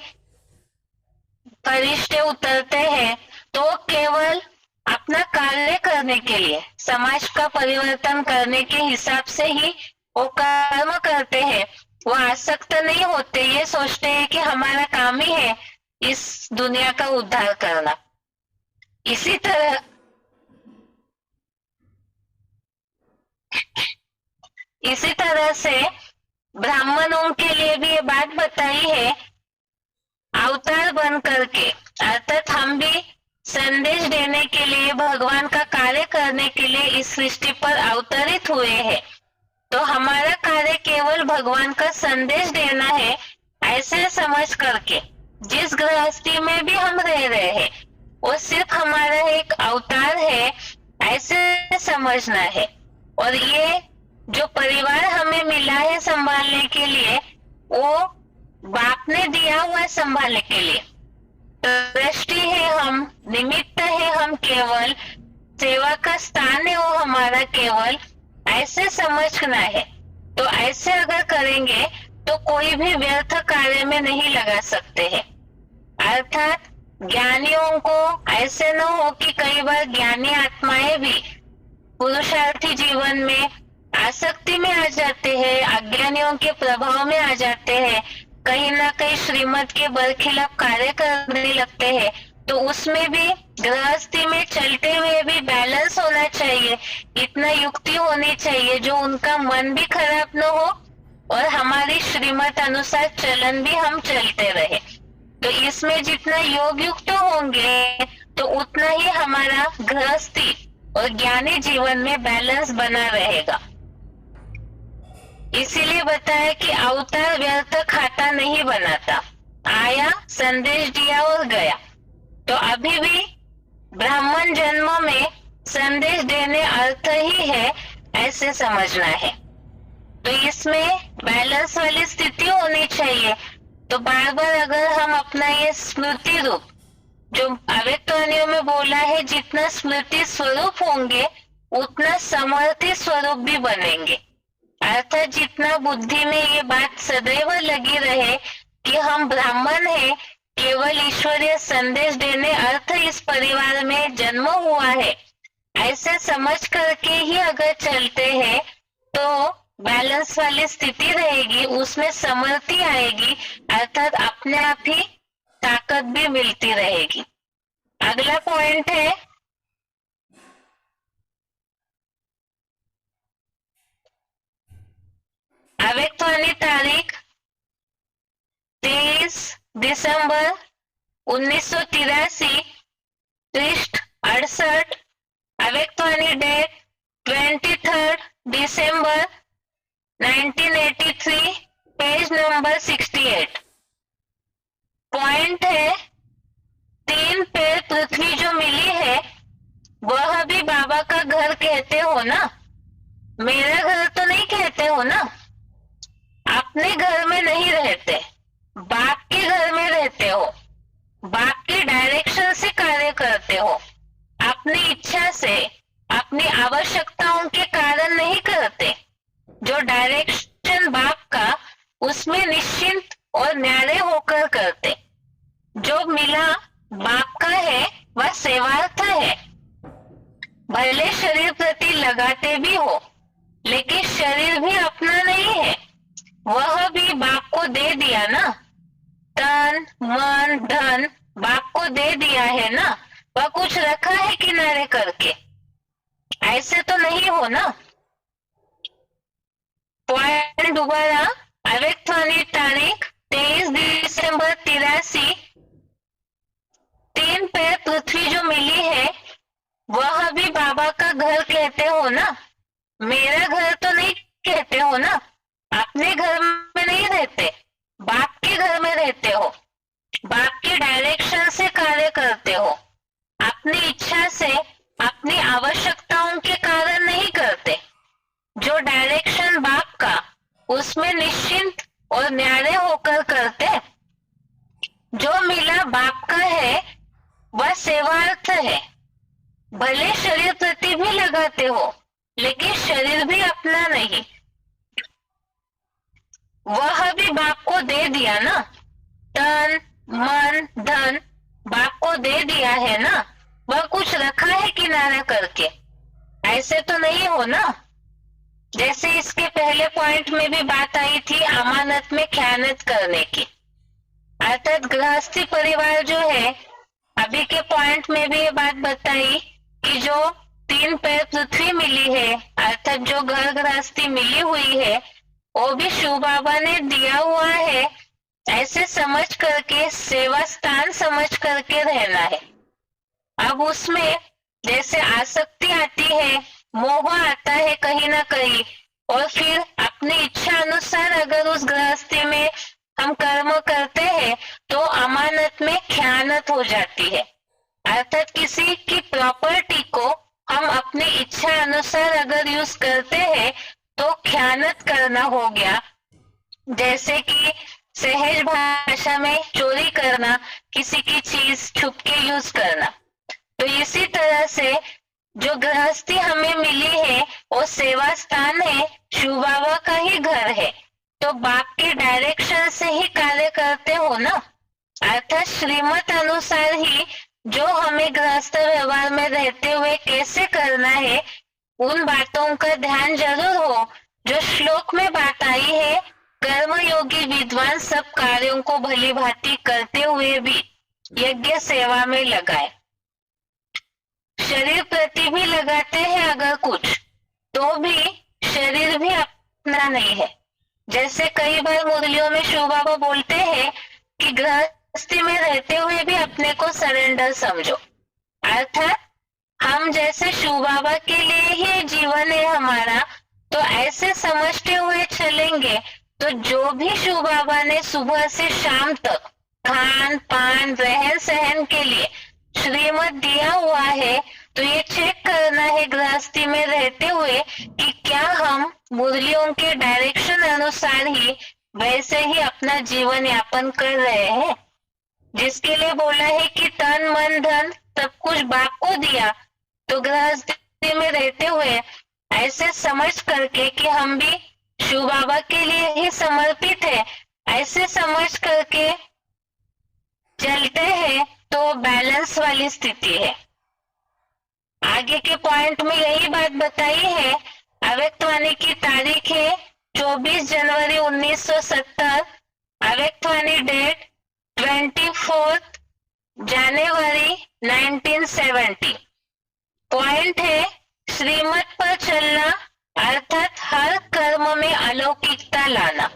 S1: फरिश्ते उतरते हैं तो केवल अपना कार्य करने के लिए, समाज का परिवर्तन करने के हिसाब से ही वो कर्म करते हैं। वो आसक्त नहीं होते, ये सोचते हैं कि हमारा काम ही है इस दुनिया का उद्धार करना। इसी तरह से ब्राह्मणों के लिए भी ये बात बताई है, अवतार बन करके, अर्थात हम भी संदेश देने के लिए, भगवान का कार्य करने के लिए इस सृष्टि पर अवतरित हुए हैं। तो हमारा कार्य केवल भगवान का संदेश देना है, ऐसे समझ करके जिस गृहस्थी में भी हम रह रहे हैं वो सिर्फ हमारा एक अवतार है, ऐसे समझना है। और ये जो परिवार हमें मिला है संभालने के लिए, वो बाप ने दिया हुआ है संभालने के लिए। दृष्टि है हम, निमित्त है हम, केवल सेवा का स्थान है वो हमारा केवल, ऐसे समझना है। तो ऐसे अगर करेंगे तो कोई भी व्यर्थ कार्य में नहीं लगा सकते हैं। अर्थात ज्ञानियों को ऐसे न हो कि कई बार ज्ञानी आत्माएं भी पुरुषार्थी जीवन में आसक्ति में आ जाते हैं, अज्ञानियों के प्रभाव में आ जाते हैं, कहीं ना कहीं श्रीमत के बरखिलाफ कार्य करने लगते हैं। तो उसमें भी गृहस्थी में चलते हुए भी बैलेंस होना चाहिए, इतना युक्ति होनी चाहिए जो उनका मन भी खराब न हो और हमारी श्रीमत अनुसार चलन भी हम चलते रहे। तो इसमें जितना योग युक्त होंगे तो उतना ही हमारा गृहस्थी और ज्ञानी जीवन में बैलेंस बना रहेगा। इसीलिए बताया कि अवतार व्यर्थ खाता नहीं बनाता, आया, संदेश दिया और गया। तो अभी भी ब्राह्मण जन्म में संदेश देने अर्थ ही है, ऐसे समझना है। तो इसमें बैलेंस वाली स्थिति होनी चाहिए। तो बार बार अगर हम अपना ये स्मृति रूप जो अव्यक्तवाणियों में बोला है, जितना स्मृति स्वरूप होंगे उतना समर्थी स्वरूप भी बनेंगे। अर्थात जितना बुद्धि में ये बात सदैव लगी रहे कि हम ब्राह्मण हैं, केवल ईश्वरीय संदेश देने अर्थ इस परिवार में जन्म हुआ है, ऐसे समझ करके ही अगर चलते हैं तो बैलेंस वाली स्थिति रहेगी, उसमें समर्थी आएगी, अर्थात अपने आप ही ताकत भी मिलती रहेगी। अगला पॉइंट है अव्यक्तवाणी तारीख 23 दिसंबर 1983, पृष्ठ 68, अव्यक्तवाणी डेट 23 दिसंबर 1983, पेज नंबर 68। पॉइंट है 3 पैर पृथ्वी जो मिली है वह भी बाबा का घर कहते हो ना, मेरा घर तो नहीं कहते हो ना। अपने घर में नहीं रहते, बाप के घर में रहते हो, बाप के डायरेक्शन से कार्य करते हो, अपनी इच्छा से, अपनी आवश्यकताओं के कारण नहीं करते। जो डायरेक्शन बाप का, उसमें निश्चिंत और न्यारे होकर करते। जो मिला बाप का है वह सेवार्थ है। भले शरीर प्रति लगाते भी हो, लेकिन शरीर भी अपना नहीं है, वह भी बाप को दे दिया ना। तन मन धन बाप को दे दिया है ना, वह कुछ रखा है किनारे करके, ऐसे तो नहीं हो ना। पॉइंट दोबारा, अव्यक्तवाणी तारीख 23 दिसंबर 83, 3 पैर पृथ्वी जो मिली है वह भी बाबा का घर कहते हो ना, मेरा घर तो नहीं कहते हो ना। अपने घर में नहीं रहते, बाप के घर में रहते हो, बाप के डायरेक्शन से कार्य करते हो, अपनी इच्छा से, अपनी आवश्यकताओं के कारण नहीं करते। जो डायरेक्शन बाप का, उसमें निश्चिंत और न्यारे होकर करते। जो मिला बाप का है वह सेवार्थ है। भले शरीर प्रति भी लगाते हो, लेकिन शरीर भी अपना नहीं, वह भी बाप को दे दिया ना। तन मन धन बाप को दे दिया है ना, वह कुछ रखा है किनारा करके, ऐसे तो नहीं हो ना। जैसे इसके पहले पॉइंट में भी बात आई थी अमानत में खयानत करने की। अर्थात गृहस्थी परिवार जो है, अभी के पॉइंट में भी ये बात बताई कि जो 3 पैर पृथ्वी मिली है, अर्थात जो घर गृहस्थी मिली हुई है, वो भी शिव बाबा ने दिया हुआ है, ऐसे समझ करके, सेवा स्थान समझ करके रहना है। अब उसमें जैसे आसक्ति आती है, मोह आता है कहीं ना कहीं, और फिर अपनी इच्छा अनुसार अगर उस गृहस्थी में हम कर्म करते हैं तो अमानत में खयानत हो जाती है। अर्थात किसी की प्रॉपर्टी को हम अपनी इच्छा अनुसार अगर यूज करते हैं तो खयानत करना हो गया। जैसे कि सहज भाषा में चोरी करना, किसी की चीज छुप के यूज करना। तो इसी तरह से जो गृहस्थी हमें मिली है वो सेवा स्थान है, शिव बाबा का ही घर है, तो बाप के डायरेक्शन से ही कार्य करते हो ना। अर्थात श्रीमत अनुसार ही जो हमें गृहस्थ व्यवहार में रहते हुए कैसे करना है, उन बातों का ध्यान जरूर हो। जो श्लोक में बात आई है, कर्म योगी विद्वान सब कार्यों को भली भांति करते हुए भी यज्ञ सेवा में लगाए। शरीर प्रति भी लगाते हैं अगर कुछ, तो भी शरीर भी अपना नहीं है। जैसे कई बार मुरलियों में शिव बाबा बोलते हैं कि गृहस्थी में रहते हुए भी अपने को सरेंडर समझो। अर्थात हम जैसे शिव बाबा के लिए ही जीवन है हमारा, तो ऐसे समझते हुए चलेंगे तो जो भी शिव बाबा ने सुबह से शाम तक खान पान रहन सहन के लिए श्रीमत दिया हुआ है, तो ये चेक करना है गृहस्थी में रहते हुए कि क्या हम मुरलियों के डायरेक्शन अनुसार ही वैसे ही अपना जीवन यापन कर रहे हैं। जिसके लिए बोला है कि तन मन धन सब कुछ बाप को दिया, तो गृहस्थी में रहते हुए ऐसे समझ करके कि हम भी शिव बाबा के लिए ही समर्पित है, ऐसे समझ करके चलते हैं तो बैलेंस वाली स्थिति है। आगे के पॉइंट में यही बात बताई है। अव्यक्तवाणी की तारीख है 24 जनवरी 1970, अव्यक्तवाणी डेट 24 जनवरी 1970। पॉइंट है श्रीमत पर चलना, अर्थात हर कर्म में अलौकिकता लाना।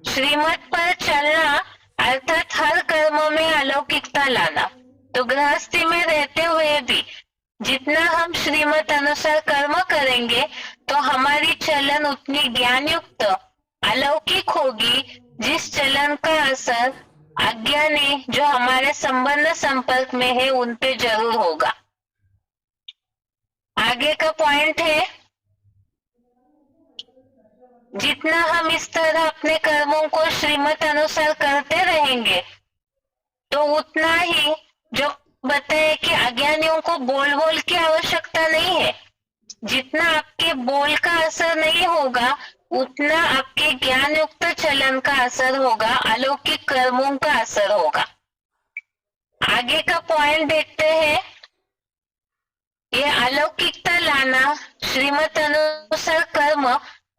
S1: श्रीमत पर चलना अर्थात हर कर्म में अलौकिकता लाना। तो गृहस्थी में रहते हुए भी जितना हम श्रीमत अनुसार कर्म करेंगे तो हमारी चलन उतनी ज्ञान युक्त अलौकिक होगी, जिस चलन का असर अज्ञानी जो हमारे संबंध संपर्क में है उन पे जरूर होगा। आगे का पॉइंट है, जितना हम इस तरह अपने कर्मों को श्रीमत अनुसार करते रहेंगे तो उतना ही जो बताए कि अज्ञानियों को बोल बोल की आवश्यकता नहीं है। जितना आपके बोल का असर नहीं होगा उतना आपके ज्ञान युक्त चलन का असर होगा, अलौकिक कर्मों का असर होगा। आगे का पॉइंट देखते हैं, ये अलौकिकता लाना, श्रीमत अनुसार कर्म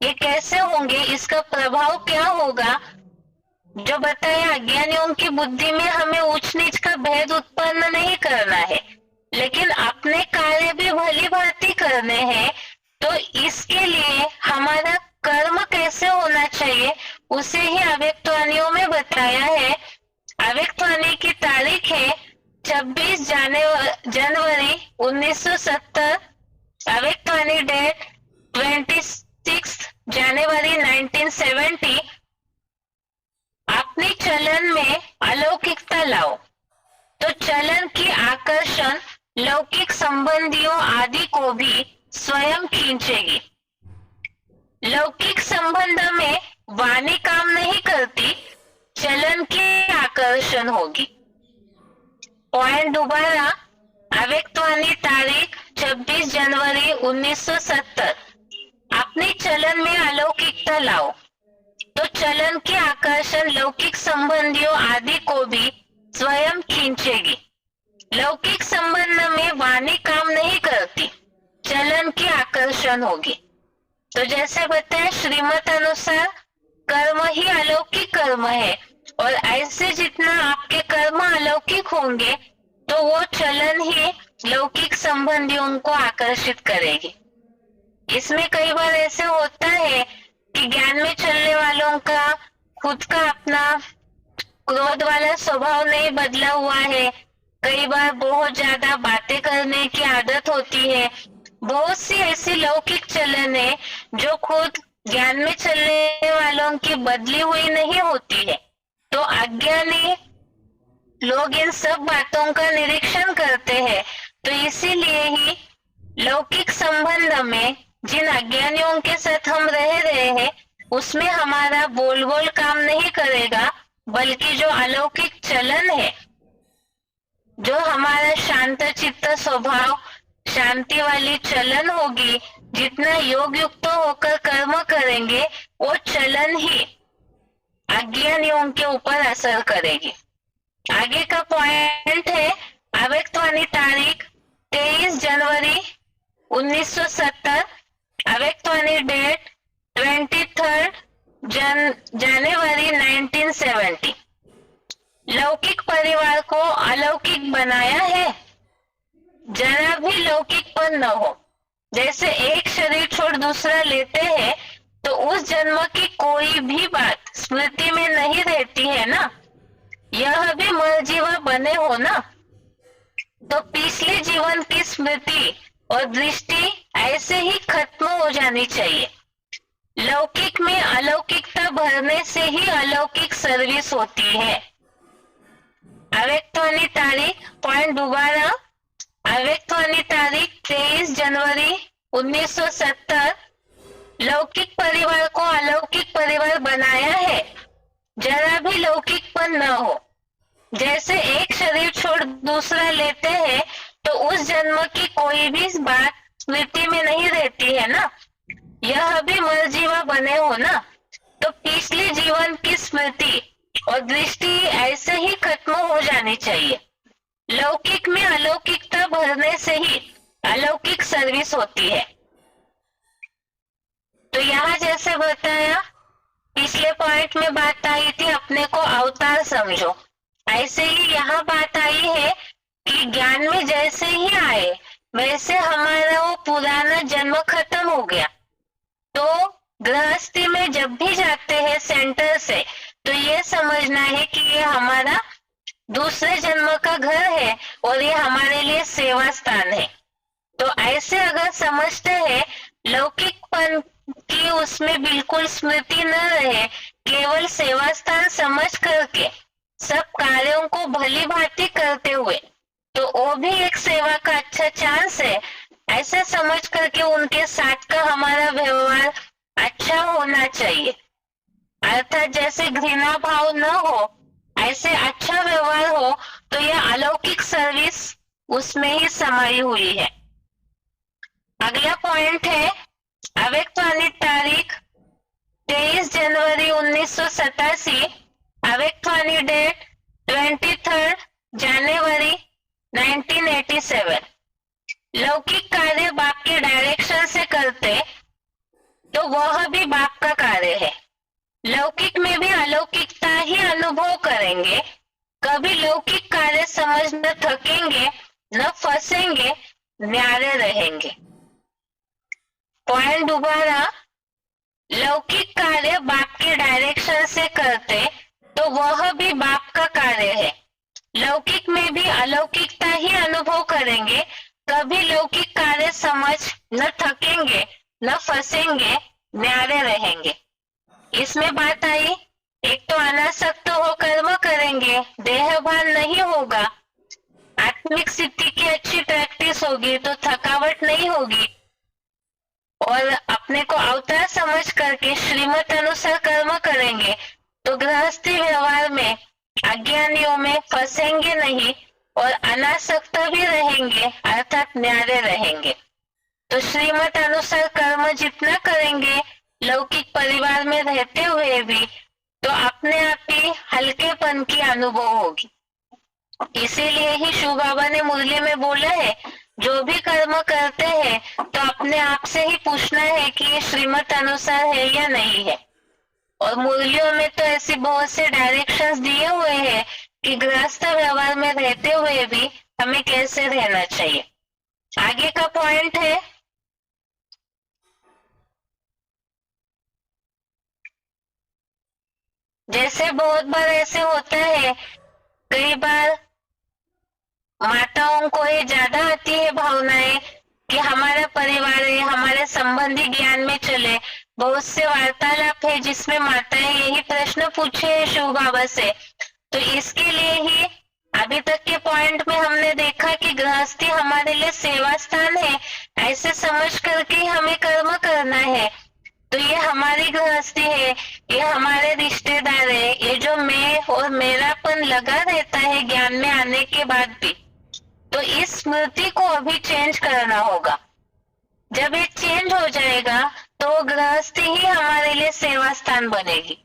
S1: ये कैसे होंगे, इसका प्रभाव क्या होगा। जो बताया अज्ञानियों की बुद्धि में हमें ऊंच नीच का भेद उत्पन्न नहीं करना है, लेकिन अपने कार्य भी भली भांति करने हैं। तो इसके लिए हमारा कर्म कैसे होना चाहिए उसे ही अव्यक्तवाणियों में बताया है। अव्यक्तवाणी की तारीख है 26 जनवरी 1970, अव्यक्तवाणी डेट 26 जनवरी 1970। अपनी चलन में अलौकिकता लाओ तो चलन की आकर्षण लौकिक संबंधियों आदि को भी स्वयं खींचेगी। लौकिक संबंध में वाणी काम नहीं करती, चलन की आकर्षण होगी। पॉइंट दोबारा, अव्यक्तवाणी तारीख 26 जनवरी 1970। अपने चलन में अलौकिकता लाओ तो चलन की आकर्षण लौकिक संबंधियों आदि को भी स्वयं खींचेगी। लौकिक संबंध में वाणी काम नहीं करती, चलन की आकर्षण होगी। तो जैसे बताया श्रीमत अनुसार कर्म ही अलौकिक कर्म है और ऐसे जितना आपके कर्म अलौकिक होंगे तो वो चलन ही लौकिक संबंधियों को आकर्षित करेगी। इसमें कई बार ऐसे होता है कि ज्ञान में चलने वालों का खुद का अपना क्रोध वाला स्वभाव नहीं बदला हुआ है। कई बार बहुत ज्यादा बातें करने की आदत होती है। बहुत सी ऐसी लौकिक चलन है जो खुद ज्ञान में चलने वालों की बदली हुई नहीं होती है। तो अज्ञानी लोग इन सब बातों का निरीक्षण करते हैं। तो इसीलिए ही लौकिक संबंध में जिन अज्ञानियों के साथ हम रह रहे हैं उसमें हमारा बोल बोल काम नहीं करेगा, बल्कि जो अलौकिक चलन है, जो हमारा शांत चित्त स्वभाव, शांति वाली चलन होगी, जितना योग युक्त होकर कर्म करेंगे वो चलन ही अज्ञानियों के ऊपर असर करेगी। आगे का पॉइंट है अव्यक्तवाणी तारीख 23 जनवरी 1970, अव्यक्तवाणी डेट 23 जनवरी 1970। लौकिक परिवार को अलौकिक बनाया है, जरा भी लौकिकपन न हो। जैसे एक शरीर छोड़ दूसरा लेते हैं तो उस जन्म की कोई भी बात स्मृति में नहीं रहती है ना। यह भी मर जीवा बने हो ना, तो पिछले जीवन की स्मृति और दृष्टि ऐसे ही खत्म हो जानी चाहिए। लौकिक में अलौकिकता भरने से ही अलौकिक सर्विस होती है। अव्यक्तवाणी तारीख पॉइंट दोबारा, अव्यक्तवाणी तारीख 23 जनवरी 1970। लौकिक परिवार को अलौकिक परिवार बनाया है, जरा भी लौकिकपन न हो। जैसे एक शरीर छोड़ दूसरा लेते हैं तो उस जन्म की कोई भी बात स्मृति में नहीं रहती है ना। यह भी मर जीवा बने हो ना, तो पिछले जीवन की स्मृति और दृष्टि ऐसे ही खत्म हो जानी चाहिए। लौकिक में अलौकिकता भरने से ही अलौकिक सर्विस होती है। तो यहाँ जैसे बताया, पिछले पॉइंट में बात आई थी अपने को अवतार समझो, ऐसे ही यहाँ बात आई है कि ज्ञान में जैसे ही आए वैसे हमारा वो पुराना जन्म खत्म हो गया। तो गृहस्थी में जब भी जाते हैं सेंटर से, तो ये समझना है कि ये हमारा दूसरे जन्म का घर है और ये हमारे लिए सेवा स्थान है। तो ऐसे अगर समझते हैं, लौकिकपन की उसमें बिल्कुल स्मृति न रहे, केवल सेवा स्थान समझ करके सब कार्यों को भली भांति करते हुए, तो वो भी एक सेवा का अच्छा चांस है। ऐसे समझ करके उनके साथ का हमारा व्यवहार अच्छा होना चाहिए। अर्थात जैसे घृणा भाव न हो, ऐसे अच्छा व्यवहार हो, तो यह अलौकिक सर्विस उसमें ही समाई हुई है। अगला पॉइंट है अव्यक्तवाणी तारीख 23 जनवरी 1987, अव्यक्तवाणी डेट 23 जनवरी 1987। लौकिक कार्य बाप के डायरेक्शन से करते तो वह भी बाप का कार्य है। लौकिक में भी अलौकिकता ही अनुभव करेंगे, कभी लौकिक कार्य समझ न थकेंगे, न फंसेंगे, न्यारे रहेंगे। पॉइंट दोबारा, लौकिक कार्य बाप के डायरेक्शन से करते तो वह भी बाप का कार्य है। लौकिक में भी अलौकिकता ही अनुभव करेंगे, कभी लौकिक कार्य समझ न थकेंगे, न फंसेंगे, न्यारे रहेंगे। इसमें बात आई, एक तो अनासक्त हो कर्म करेंगे, देहभान नहीं होगा, आत्मिक स्थिति की अच्छी प्रैक्टिस होगी तो थकावट नहीं होगी, और अपने को अवतार समझ करके श्रीमत अनुसार कर्म करेंगे तो गृहस्थी व्यवहार में अज्ञानियों में फंसेंगे नहीं और अनासक्त भी रहेंगे, अर्थात न्यारे रहेंगे। तो श्रीमत अनुसार कर्म जितना करेंगे लौकिक परिवार में रहते हुए भी, तो अपने आप ही हल्केपन की अनुभव होगी। इसीलिए ही शिव बाबा ने मुरली में बोला है, जो भी कर्म करते हैं तो अपने आप से ही पूछना है कि ये श्रीमत अनुसार है या नहीं है। और मुरलियों में तो ऐसी बहुत से डायरेक्शन इंस्ट्रक्शंस दिए हुए हैं कि गृहस्थ व्यवहार में रहते हुए भी हमें कैसे रहना चाहिए। आगे का पॉइंट है जैसे बहुत बार ऐसे होता है, कई बार माताओं को ये ज्यादा आती है भावनाएं कि हमारा परिवार है, हमारे संबंधी ज्ञान में चले। बहुत से वार्तालाप है जिसमें माताएं यही प्रश्न पूछे हैं शिव बाबा से। तो इसके लिए ही अभी तक के पॉइंट में हमने देखा कि गृहस्थी हमारे लिए सेवा स्थान है, ऐसे समझ करके ही हमें कर्म करना है। तो ये हमारी गृहस्थी है, ये हमारे रिश्तेदार है, ये जो मैं और मेरापन लगा रहता है ज्ञान में आने के बाद भी, तो इस स्मृति को अभी चेंज करना होगा। जब ये चेंज हो जाएगा तो गृहस्थी ही हमारे लिए सेवा स्थान बनेगी,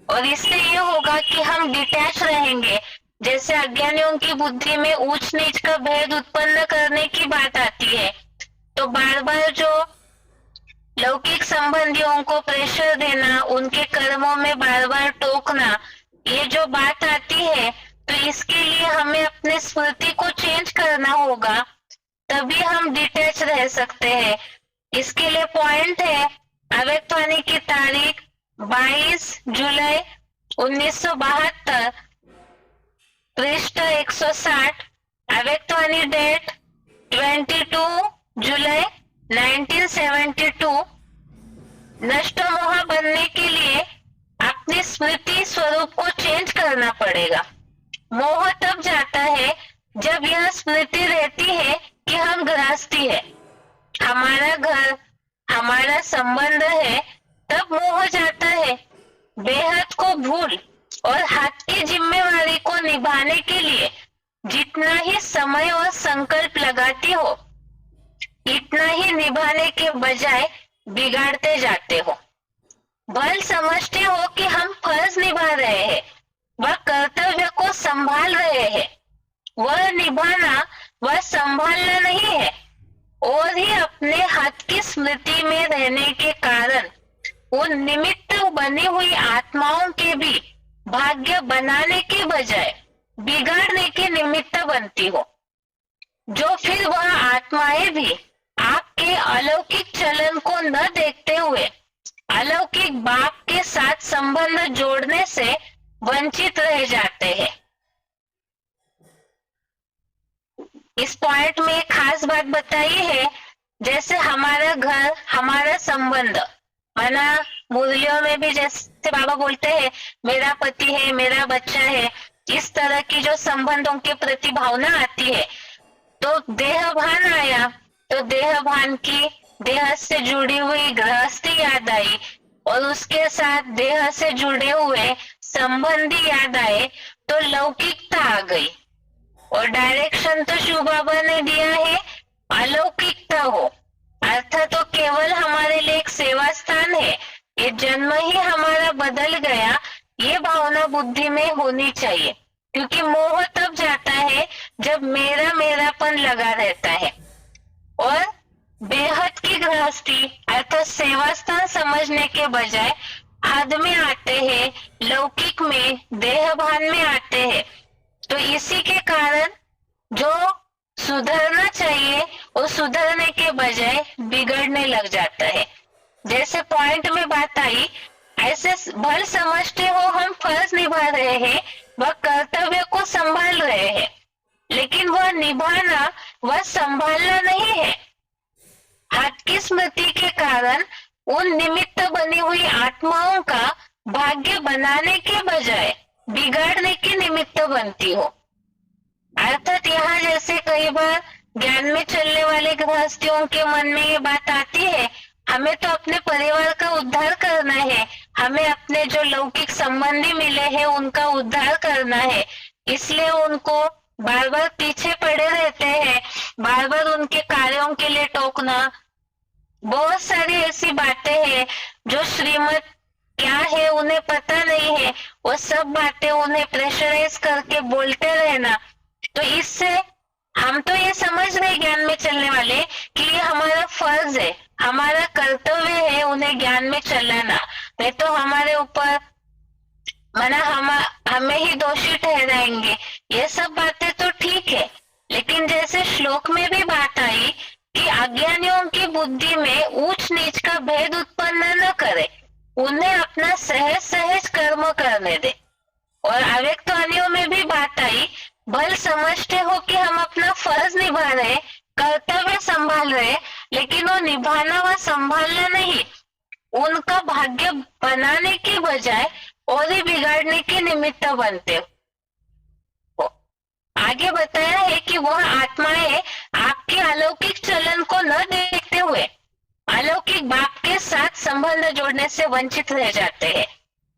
S1: और इससे ये होगा कि हम डिटैच रहेंगे। जैसे अज्ञानियों की बुद्धि में ऊंच नीच का भेद उत्पन्न करने की बात आती है, तो बार बार जो लौकिक संबंधियों को प्रेशर देना, उनके कर्मों में बार बार टोकना, ये जो बात आती है, तो इसके लिए हमें अपने स्मृति को चेंज करना होगा, तभी हम डिटैच रह सकते हैं। इसके लिए पॉइंट है अव्यक्तवाणी की तारीख 22 जुलाई 1972, पृष्ठ 160, अव्यक्तवाणी डेट 22 जुलाई 1972। नष्ट मोह बनने के लिए अपनी स्मृति स्वरूप को चेंज करना पड़ेगा। मोह तब जाता है जब यह स्मृति रहती है कि हम गृहस्थी है, हमारा घर, हमारा संबंध है, तब मोह जाता है। बेहद को भूल और हाथ की जिम्मेवारी को निभाने के लिए जितना ही समय और संकल्प लगाती हो, इतना ही निभाने के बजाय बिगाड़ते जाते हो। भल समझते हो कि हम फर्ज निभा रहे हैं, वह कर्तव्य को संभाल रहे हैं, वह निभाना, वह संभालना नहीं है, और ही अपने हाथ की स्मृति में रहने के कारण उन निमित्त बनी हुई आत्माओं के भी भाग्य बनाने के बजाय बिगाड़ने के निमित्त बनती हो, जो फिर वह आत्माएं भी आपके अलौकिक चलन को न देखते हुए अलौकिक बाप के साथ संबंध जोड़ने से वंचित रह जाते हैं। इस पॉइंट में एक खास बात बताई है, जैसे हमारा घर, हमारा संबंध, माना मुरलियों में भी जैसे बाबा बोलते हैं मेरा पति है, मेरा बच्चा है, इस तरह की जो संबंधों के प्रति भावना आती है, तो देह भान आया, तो देह भान की देह से जुड़ी हुई गृहस्थी याद आई, और उसके साथ देह से जुड़े हुए संबंधी याद आए, तो लौकिकता आ गई। और डायरेक्शन तो शिव बाबा ने दिया है अलौकिकता हो, अर्थ तो केवल हमारे लिए एक सेवा स्थान है, ये जन्म ही हमारा बदल गया, ये भावना बुद्धि में होनी चाहिए। क्योंकि मोह तब जाता है जब मेरा मेरापन लगा रहता है, और बेहद की गृहस्थी अर्थात सेवा स्थान समझने के बजाय हद में आते हैं, लौकिक में, देह भान में आते हैं। तो इसी के कारण जो सुधरना चाहिए वो सुधरने के बजाय बिगड़ने लग जाता है। जैसे पॉइंट में बात आई, ऐसे भल समझते हो हम फर्ज निभा रहे हैं, वह कर्तव्य को संभाल रहे हैं, लेकिन वह निभाना, वह संभालना नहीं है। हाथ की स्मृति के कारण उन निमित्त बनी हुई आत्माओं का भाग्य बनाने के बजाय बिगाड़ने के निमित्त बनती हो। अर्थात यहाँ जैसे कई बार ज्ञान में चलने वाले गृहस्थियों के मन में ये बात आती है, हमें तो अपने परिवार का उद्धार करना है, हमें अपने जो लौकिक संबंधी मिले हैं उनका उद्धार करना है, इसलिए उनको बार बार पीछे पड़े रहते हैं, बार बार उनके कार्यों के लिए टोकना। बहुत सारी ऐसी बातें हैं जो श्रीमत क्या है उन्हें पता नहीं है, वो सब बातें उन्हें प्रेशराइज करके बोलते रहना। तो इससे हम तो ये समझ रहे ज्ञान में चलने वाले कि ये हमारा फर्ज है, हमारा कर्तव्य है उन्हें ज्ञान में चलाना, नहीं तो हमारे ऊपर माना ही दोषी ठहराएंगे। ये सब बातें तो ठीक है, लेकिन जैसे श्लोक में भी बात आई कि अज्ञानियों की बुद्धि में ऊंच नीच का भेद उत्पन्न न करे, उन्हें अपना सहज सहज कर्म करने दे। और अव्यक्तवाणियों में भी बात आई, भल समझते हो कि हम अपना फर्ज निभा रहे, कर्तव्य संभाल रहे, लेकिन वो निभाना व संभालना नहीं, उनका भाग्य बनाने की बजाय और ही बिगाड़ने के निमित्त बनते हो। आगे बताया है कि वह आत्माएं आपके अलौकिक चलन को न देखते हुए अलौकिक बाप के साथ संबंध जोड़ने से वंचित रह जाते हैं।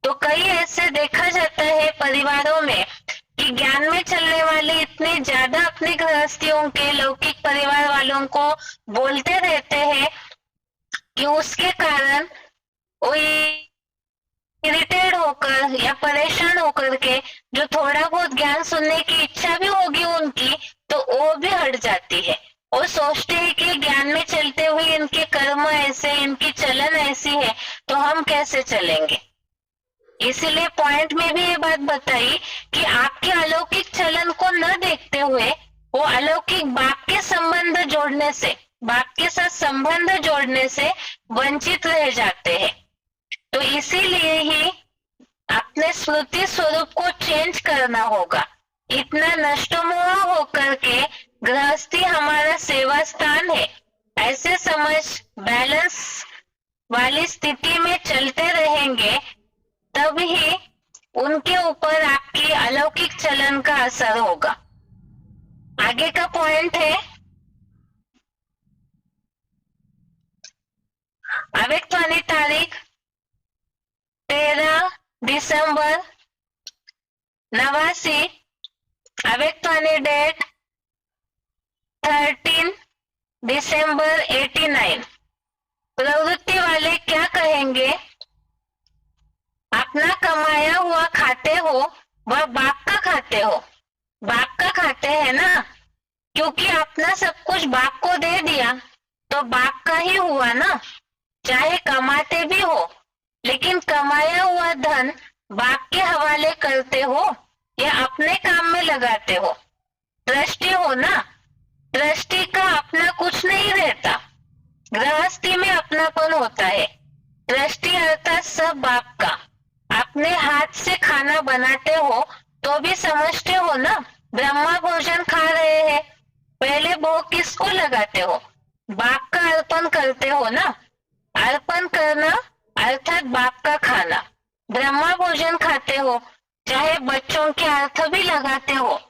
S1: तो कई ऐसे देखा जाता है परिवारों में कि ज्ञान में चलने वाले इतने ज्यादा अपने गृहस्थियों के लौकिक परिवार वालों को बोलते रहते हैं कि उसके कारण वो इरिटेट होकर या परेशान होकर के जो थोड़ा बहुत ज्ञान सुनने की इच्छा भी होगी उनकी, तो वो भी हट जाती है। वो सोचते हैं कि ज्ञान में चलते हुए इनके कर्म ऐसे, इनकी चलन ऐसी है, तो हम कैसे चलेंगे। इसीलिए पॉइंट में भी ये बात बताई कि आपके अलौकिक चलन को न देखते हुए वो अलौकिक बाप के संबंध जोड़ने से, बाप के साथ संबंध जोड़ने से वंचित रह जाते हैं। तो इसीलिए ही अपने स्मृति स्वरूप को चेंज करना होगा। इतना नष्टमोह होकर के गृहस्थी हमारा सेवा स्थान है, ऐसे समझ बैलेंस वाली स्थिति में चलते रहेंगे, तब ही उनके ऊपर आपकी अलौकिक चलन का असर होगा। आगे का पॉइंट है अव्यक्तवाणी तारीख 13 दिसंबर 89, अव्यक्तवाणी डेट 13 दिसंबर 89। प्रवृत्ति वाले क्या कहेंगे, अपना कमाया हुआ खाते हो वह बाप का खाते हो, बाप का खाते हैं ना, क्योंकि अपना सब कुछ बाप को दे दिया तो बाप का ही हुआ ना। चाहे कमाते भी हो, लेकिन कमाया हुआ धन बाप के हवाले करते हो या अपने काम में लगाते हो। ट्रस्टी हो ना, ट्रस्टी का अपना कुछ नहीं रहता, गृहस्थी में अपनापन होता है। ट्रस्टी अर्थात सब बाप का। अपने हाथ से खाना बनाते हो तो भी समझते हो ना, ब्रह्मा भोजन खा रहे हैं, पहले भोग किसको लगाते हो, बाप का अर्पण करते हो ना। अर्पण करना अर्थात बाप का खाना। ब्रह्मा भोजन खाते हो, चाहे बच्चों के अर्थ भी लगाते हो,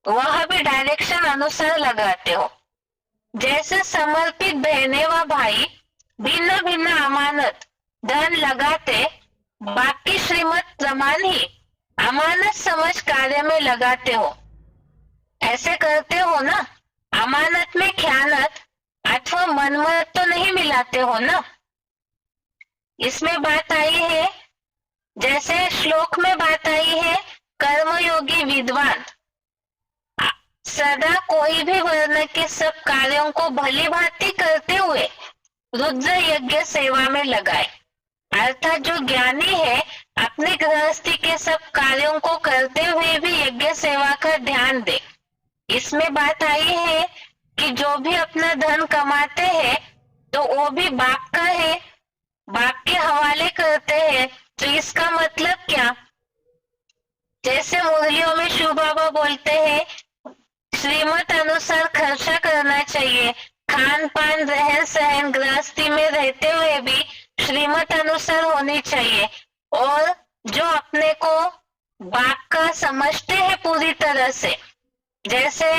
S1: वह भी डायरेक्शन अनुसार लगाते हो। जैसे समर्पित बहनें व भाई भिन्न भिन्न अमानत धन लगाते, बाकी श्रीमत समान ही अमानत समझ कार्य में लगाते हो, ऐसे करते हो ना। अमानत में ख्यानत अथवा मनमत तो नहीं मिलाते हो ना। इसमें बात आई है, जैसे श्लोक में बात आई है, कर्मयोगी विद्वान सदा कोई भी वर्ण के सब कार्यों को भली भांति करते हुए रुद्र यज्ञ सेवा में लगाए। अर्थात जो ज्ञानी है अपने गृहस्थी के सब कार्यों को करते हुए भी यज्ञ सेवा का ध्यान दे। इसमें बात आई है कि जो भी अपना धन कमाते हैं तो वो भी बाप का है, बाप के हवाले करते हैं। तो इसका मतलब क्या, जैसे मुरलियों में शिव बाबा बोलते हैं श्रीमत अनुसार खर्चा करना चाहिए, खान पान रहन सहन गृहस्थी में रहते हुए भी श्रीमत अनुसार होनी चाहिए। और जो अपने को बाप का समझते हैं पूरी तरह से, जैसे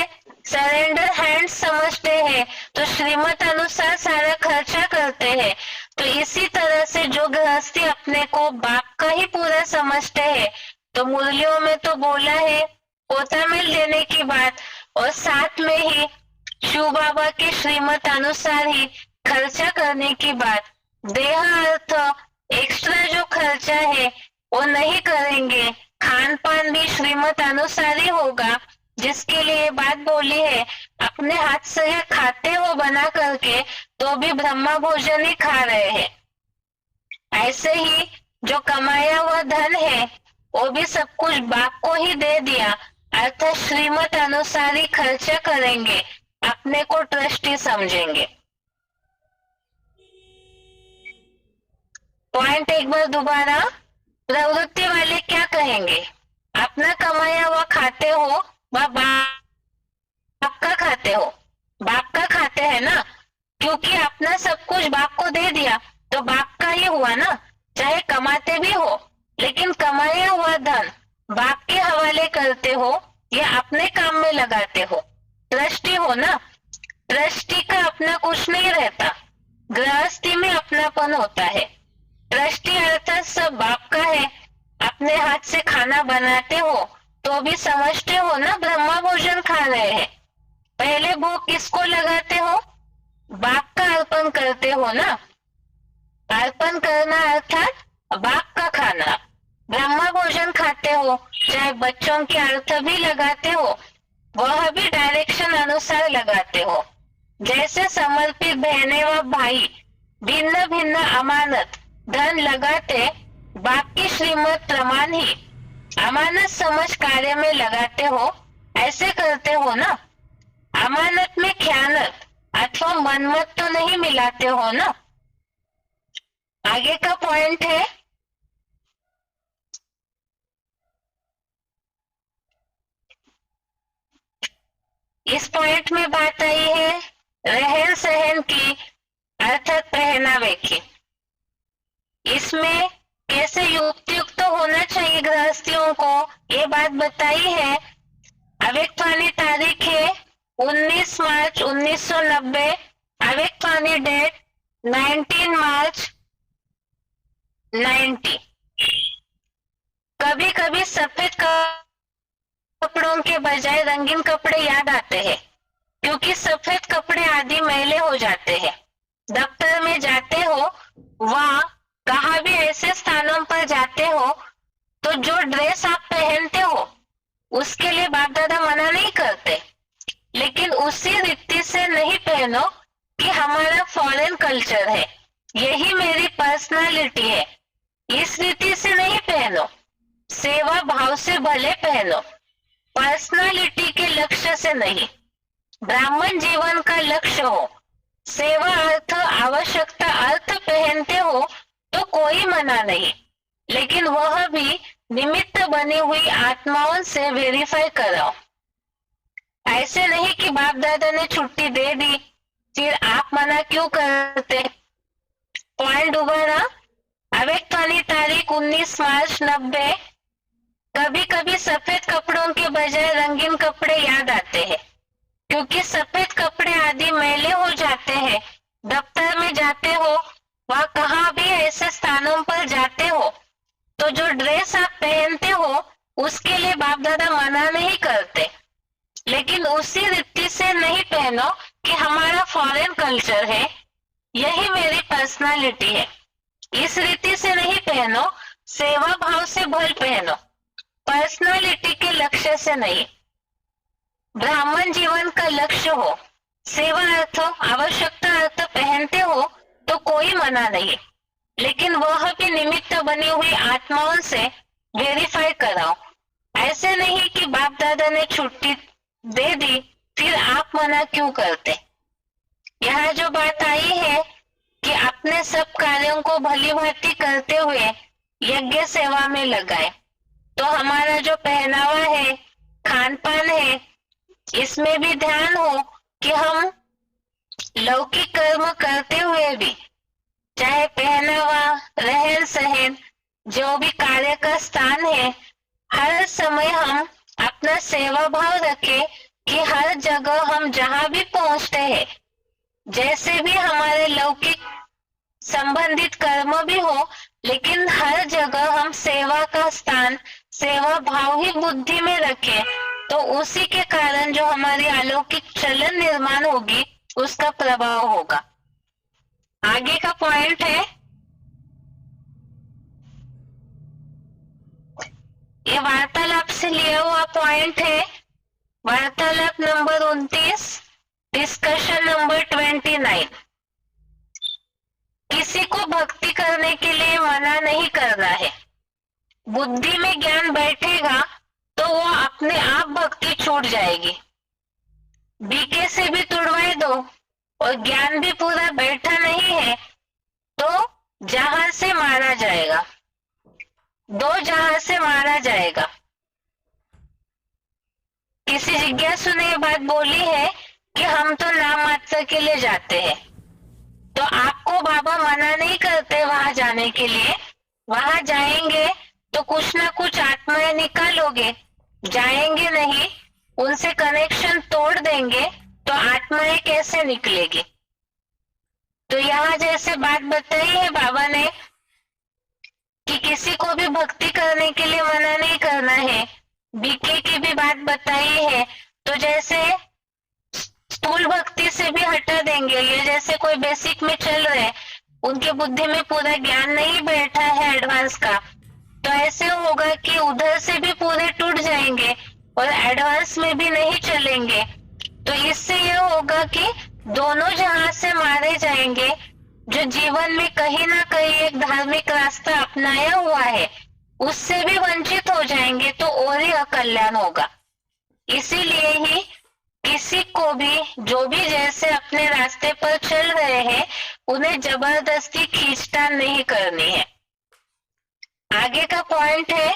S1: सरेंडर हैंड समझते हैं तो श्रीमत अनुसार सारा खर्चा करते हैं। तो इसी तरह से जो गृहस्थी अपने को बाप का ही पूरा समझते हैं, तो मुरलियों में तो बोला है पोता मिल देने की बात, और साथ में ही शिव बाबा के श्रीमत अनुसार ही खर्चा करने की बात। देह अर्थ एक्स्ट्रा जो खर्चा है वो नहीं करेंगे, खान पान भी श्रीमत अनुसार ही होगा। जिसके लिए बात बोली है, अपने हाथ से खाते हो बना करके तो भी ब्रह्मा भोजन ही खा रहे हैं। ऐसे ही जो कमाया हुआ धन है वो भी सब कुछ बाप को ही दे दिया, अर्थात श्रीमत अनुसार ही खर्चा करेंगे, अपने को ट्रस्टी समझेंगे। पॉइंट एक बार दोबारा, प्रवृत्ति वाले क्या कहेंगे, अपना कमाया हुआ खाते हो व बाप का खाते हो, बाप का खाते हैं ना, क्योंकि अपना सब कुछ बाप को दे दिया तो बाप का ही हुआ ना, चाहे कमाते भी हो, लेकिन कमाया हुआ धन बाप के हवाले करते हो या अपने काम में लगाते हो, ट्रस्टी हो ना। ट्रस्टी का अपना कुछ नहीं रहता, गृहस्थी में अपनापन होता है। ट्रस्टी अर्थात सब बाप का है। अपने हाथ से खाना बनाते हो तो भी समझते हो ना ब्रह्मा भोजन खा रहे हैं। पहले भोग किसको लगाते हो, बाप का अर्पण करते हो ना। अर्पण करना अर्थात बाप का खाना। ब्रह्मा भोजन खाते हो, चाहे बच्चों के अर्थ भी लगाते हो, वह भी डायरेक्शन अनुसार लगाते हो। जैसे समर्पित बहनें व भाई भिन्न भिन्न अमानत धन लगाते, बाप की श्रीमत प्रमाण ही अमानत समझ कार्य में लगाते हो, ऐसे करते हो ना। अमानत में ख्यानत अथवा मनमत तो नहीं मिलाते हो ना। आगे का पॉइंट है, इस पॉइंट में बात आई है रहन सहन की, अर्थात पहनावे की। इसमें कैसे युक्त होना चाहिए गृहस्थियों को, ये बात बताई है। अव्यक्तवाणी तारीख है 19 मार्च 1990, अव्यक्तवाणी डेट 19 मार्च 90। कभी कभी सफेद कपड़ों के बजाय रंगीन कपड़े याद आते हैं, क्योंकि सफेद कपड़े आदि मैले हो जाते हैं। दफ्तर में जाते हो, वहां कहाँ भी ऐसे स्थानों पर जाते हो तो जो ड्रेस आप पहनते हो उसके लिए बाप दादा मना नहीं करते, लेकिन उसी रीति से नहीं पहनो कि हमारा फॉरेन कल्चर है, यही मेरी पर्सनालिटी है, इस रीति से नहीं पहनो। सेवा भाव से भले पहनो, पर्सनालिटी के लक्ष्य से नहीं। ब्राह्मण जीवन का लक्ष्य हो, सेवा अर्थ आवश्यकता अर्थ पहनते हो तो कोई मना नहीं, लेकिन वह भी निमित्त बनी हुई आत्माओं से वेरीफाई कराओ। ऐसे नहीं कि बाप दादा ने छुट्टी दे दी फिर आप मना क्यों करते। पॉइंट दोबारा, अव्यक्तवाणी तारीख 19 मार्च 90। कभी कभी सफेद कपड़ों के बजाय रंगीन कपड़े याद आते हैं, क्योंकि सफेद कपड़े आदि मैले हो जाते हैं। दफ्तर में जाते हो, वह कहाँ भी ऐसे स्थानों पर जाते हो तो जो ड्रेस आप पहनते हो उसके लिए बाप दादा मना नहीं करते, लेकिन उसी रीति से नहीं पहनो कि हमारा फॉरेन कल्चर है, यही मेरी पर्सनालिटी है, इस रीति से नहीं पहनो। सेवा भाव से भल पहनो, पर्सनालिटी के लक्ष्य से नहीं। ब्राह्मण जीवन का लक्ष्य हो, सेवा अर्थ आवश्यकता अर्थ पहनते हो तो कोई मना नहीं, लेकिन वह भी निमित्त बनी हुई आत्माओं से वेरीफाई कराओ। ऐसे नहीं कि बाप दादा ने छुट्टी दे दी फिर आप मना क्यों करते। यहाँ जो बात आई है कि अपने सब कार्यों को भली भांति करते हुए यज्ञ सेवा में लगाए, तो हमारा जो पहनावा है, खान पान है, इसमें भी ध्यान हो कि हम लौकिक कर्म करते हुए भी, चाहे पहनावा, रहन सहन, जो भी कार्य का स्थान है, हर समय हम अपना सेवा भाव रखें कि हर जगह हम जहाँ भी पहुंचते हैं, जैसे भी हमारे लौकिक संबंधित कर्म भी हो, लेकिन हर जगह हम सेवा का स्थान, सेवा भाव ही बुद्धि में रखें, तो उसी के कारण जो हमारी अलौकिक चलन निर्माण होगी उसका प्रभाव होगा। आगे का पॉइंट है, ये वार्तालाप से लिया हुआ पॉइंट है, वार्तालाप नंबर 29, डिस्कशन नंबर 29। किसी को भक्ति करने के लिए मना नहीं करना है, बुद्धि में ज्ञान बैठेगा तो वो अपने आप भक्ति छूट जाएगी। बीके से भी तुड़वाए दो और ज्ञान भी पूरा बैठा नहीं है तो जहां से मारा जाएगा, दो जहां से मारा जाएगा। किसी जिज्ञासु ने ये बात बोली है कि हम तो नाम मात्र के लिए जाते हैं, तो आपको बाबा मना नहीं करते वहां जाने के लिए। वहां जाएंगे तो कुछ ना कुछ आत्माएं निकालोगे, जाएंगे नहीं, उनसे कनेक्शन तोड़ देंगे तो आत्माएं कैसे निकलेगी। तो यहाँ जैसे बात बताई है बाबा ने कि किसी को भी भक्ति करने के लिए मना नहीं करना है। बीके की भी बात बताई है, तो जैसे स्थूल भक्ति से भी हटा देंगे। ये जैसे कोई बेसिक में चल रहे, उनके बुद्धि में पूरा ज्ञान नहीं बैठा है एडवांस का, तो ऐसे होगा कि उधर से भी पूरे टूट जाएंगे और एडवांस में भी नहीं चलेंगे। तो इससे ये होगा कि दोनों जहां से मारे जाएंगे। जो जीवन में कहीं ना कहीं एक धार्मिक रास्ता अपनाया हुआ है उससे भी वंचित हो जाएंगे, तो और ही अकल्याण होगा। इसीलिए ही किसी को भी, जो भी जैसे अपने रास्ते पर चल रहे हैं, उन्हें जबरदस्ती खींचतान नहीं करनी है। आगे का पॉइंट है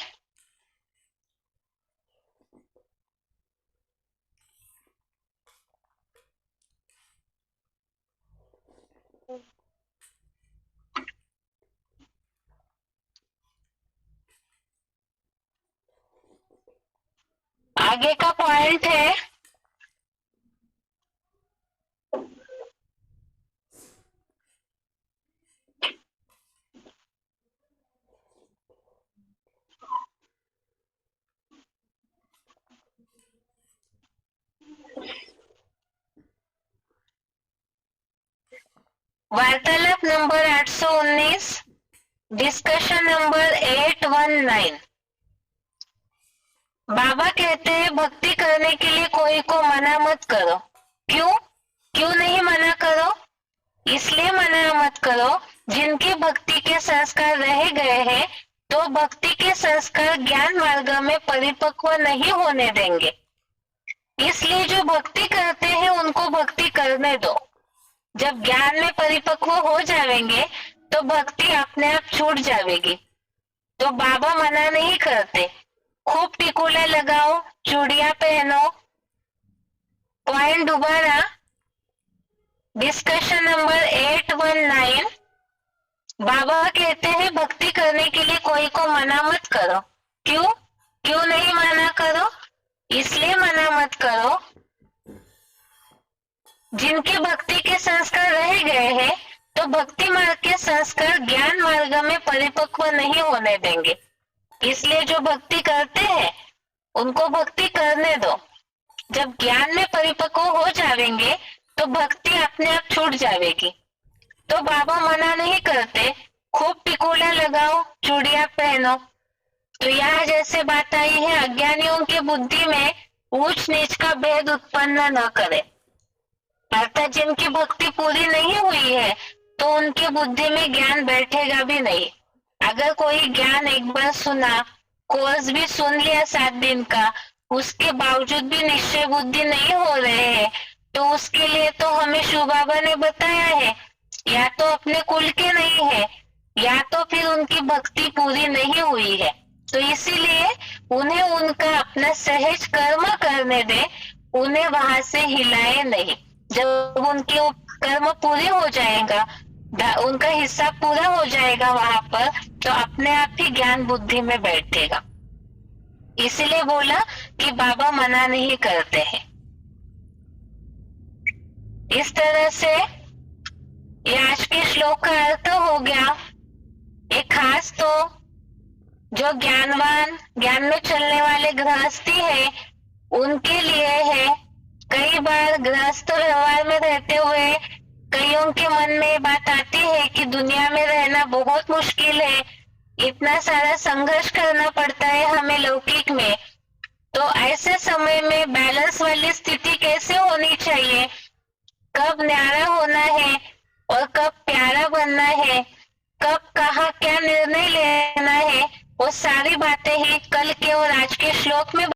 S1: आगे का पॉइंट है वार्तालाप नंबर 819, डिस्कशन नंबर 819। बाबा कहते हैं भक्ति करने के लिए कोई को मना मत करो। क्यों क्यों नहीं मना करो? इसलिए मना मत करो जिनकी भक्ति के संस्कार रह गए हैं, तो भक्ति के संस्कार ज्ञान मार्ग में परिपक्व नहीं होने देंगे। इसलिए जो भक्ति करते हैं उनको भक्ति करने दो। जब ज्ञान में परिपक्व हो जाएंगे तो भक्ति अपने आप छूट जाएगी। तो बाबा मना नहीं करते, खूब टिकुले लगाओ, चूड़ियां पहनो। पॉइंट दोबारा, डिस्कशन नंबर 819। बाबा कहते हैं भक्ति करने के लिए कोई को मना मत करो। क्यों क्यों नहीं मना करो? इसलिए मना मत करो जिनके भक्ति के संस्कार रह गए हैं, तो भक्ति मार्ग के संस्कार ज्ञान मार्ग में परिपक्व नहीं होने देंगे। इसलिए जो भक्ति करते हैं उनको भक्ति करने दो। जब ज्ञान में परिपक्व हो जाएंगे तो भक्ति अपने आप छूट जाएगी। तो बाबा मना नहीं करते, खूब टिकोला लगाओ, चूड़ियां पहनो। तो यहाँ जैसे बात आई है, अज्ञानियों की बुद्धि में ऊंच नीच का भेद उत्पन्न न करे। अर्थात जिनकी भक्ति पूरी नहीं हुई है तो उनकी बुद्धि में ज्ञान बैठेगा भी नहीं। अगर कोई ज्ञान एक बार सुना, कोर्स भी सुन लिया 7 दिन का, उसके बावजूद भी निश्चय बुद्धि नहीं हो रहे हैं, तो उसके लिए तो हमें शिव बाबा ने बताया है, या तो अपने कुल के नहीं है, या तो फिर उनकी भक्ति पूरी नहीं हुई है। तो इसीलिए उन्हें उनका अपना सहज कर्म करने दे, उन्हें वहां से हिलाए नहीं। जब उनके कर्म पूरे हो जाएगा, उनका हिस्सा पूरा हो जाएगा वहां पर, तो अपने आप ही ज्ञान बुद्धि में बैठेगा। इसीलिए बोला कि बाबा मना नहीं करते हैं। इस तरह से ये आज के श्लोक का अर्थ हो गया। एक खास तो जो ज्ञानवान, ज्ञान में चलने वाले गृहस्थी है उनके लिए है। कई बार गृहस्थ व्यवहार में रहते हुए कईयों के मन में ये बात आती है कि दुनिया में रहना बहुत मुश्किल है, इतना सारा संघर्ष करना पड़ता है हमें लौकिक में। तो ऐसे समय में बैलेंस वाली स्थिति कैसे होनी चाहिए, कब न्यारा होना है और कब प्यारा बनना है, कब कहाँ क्या निर्णय लेना है, वो सारी बातें ही कल के और आज के श्लोक में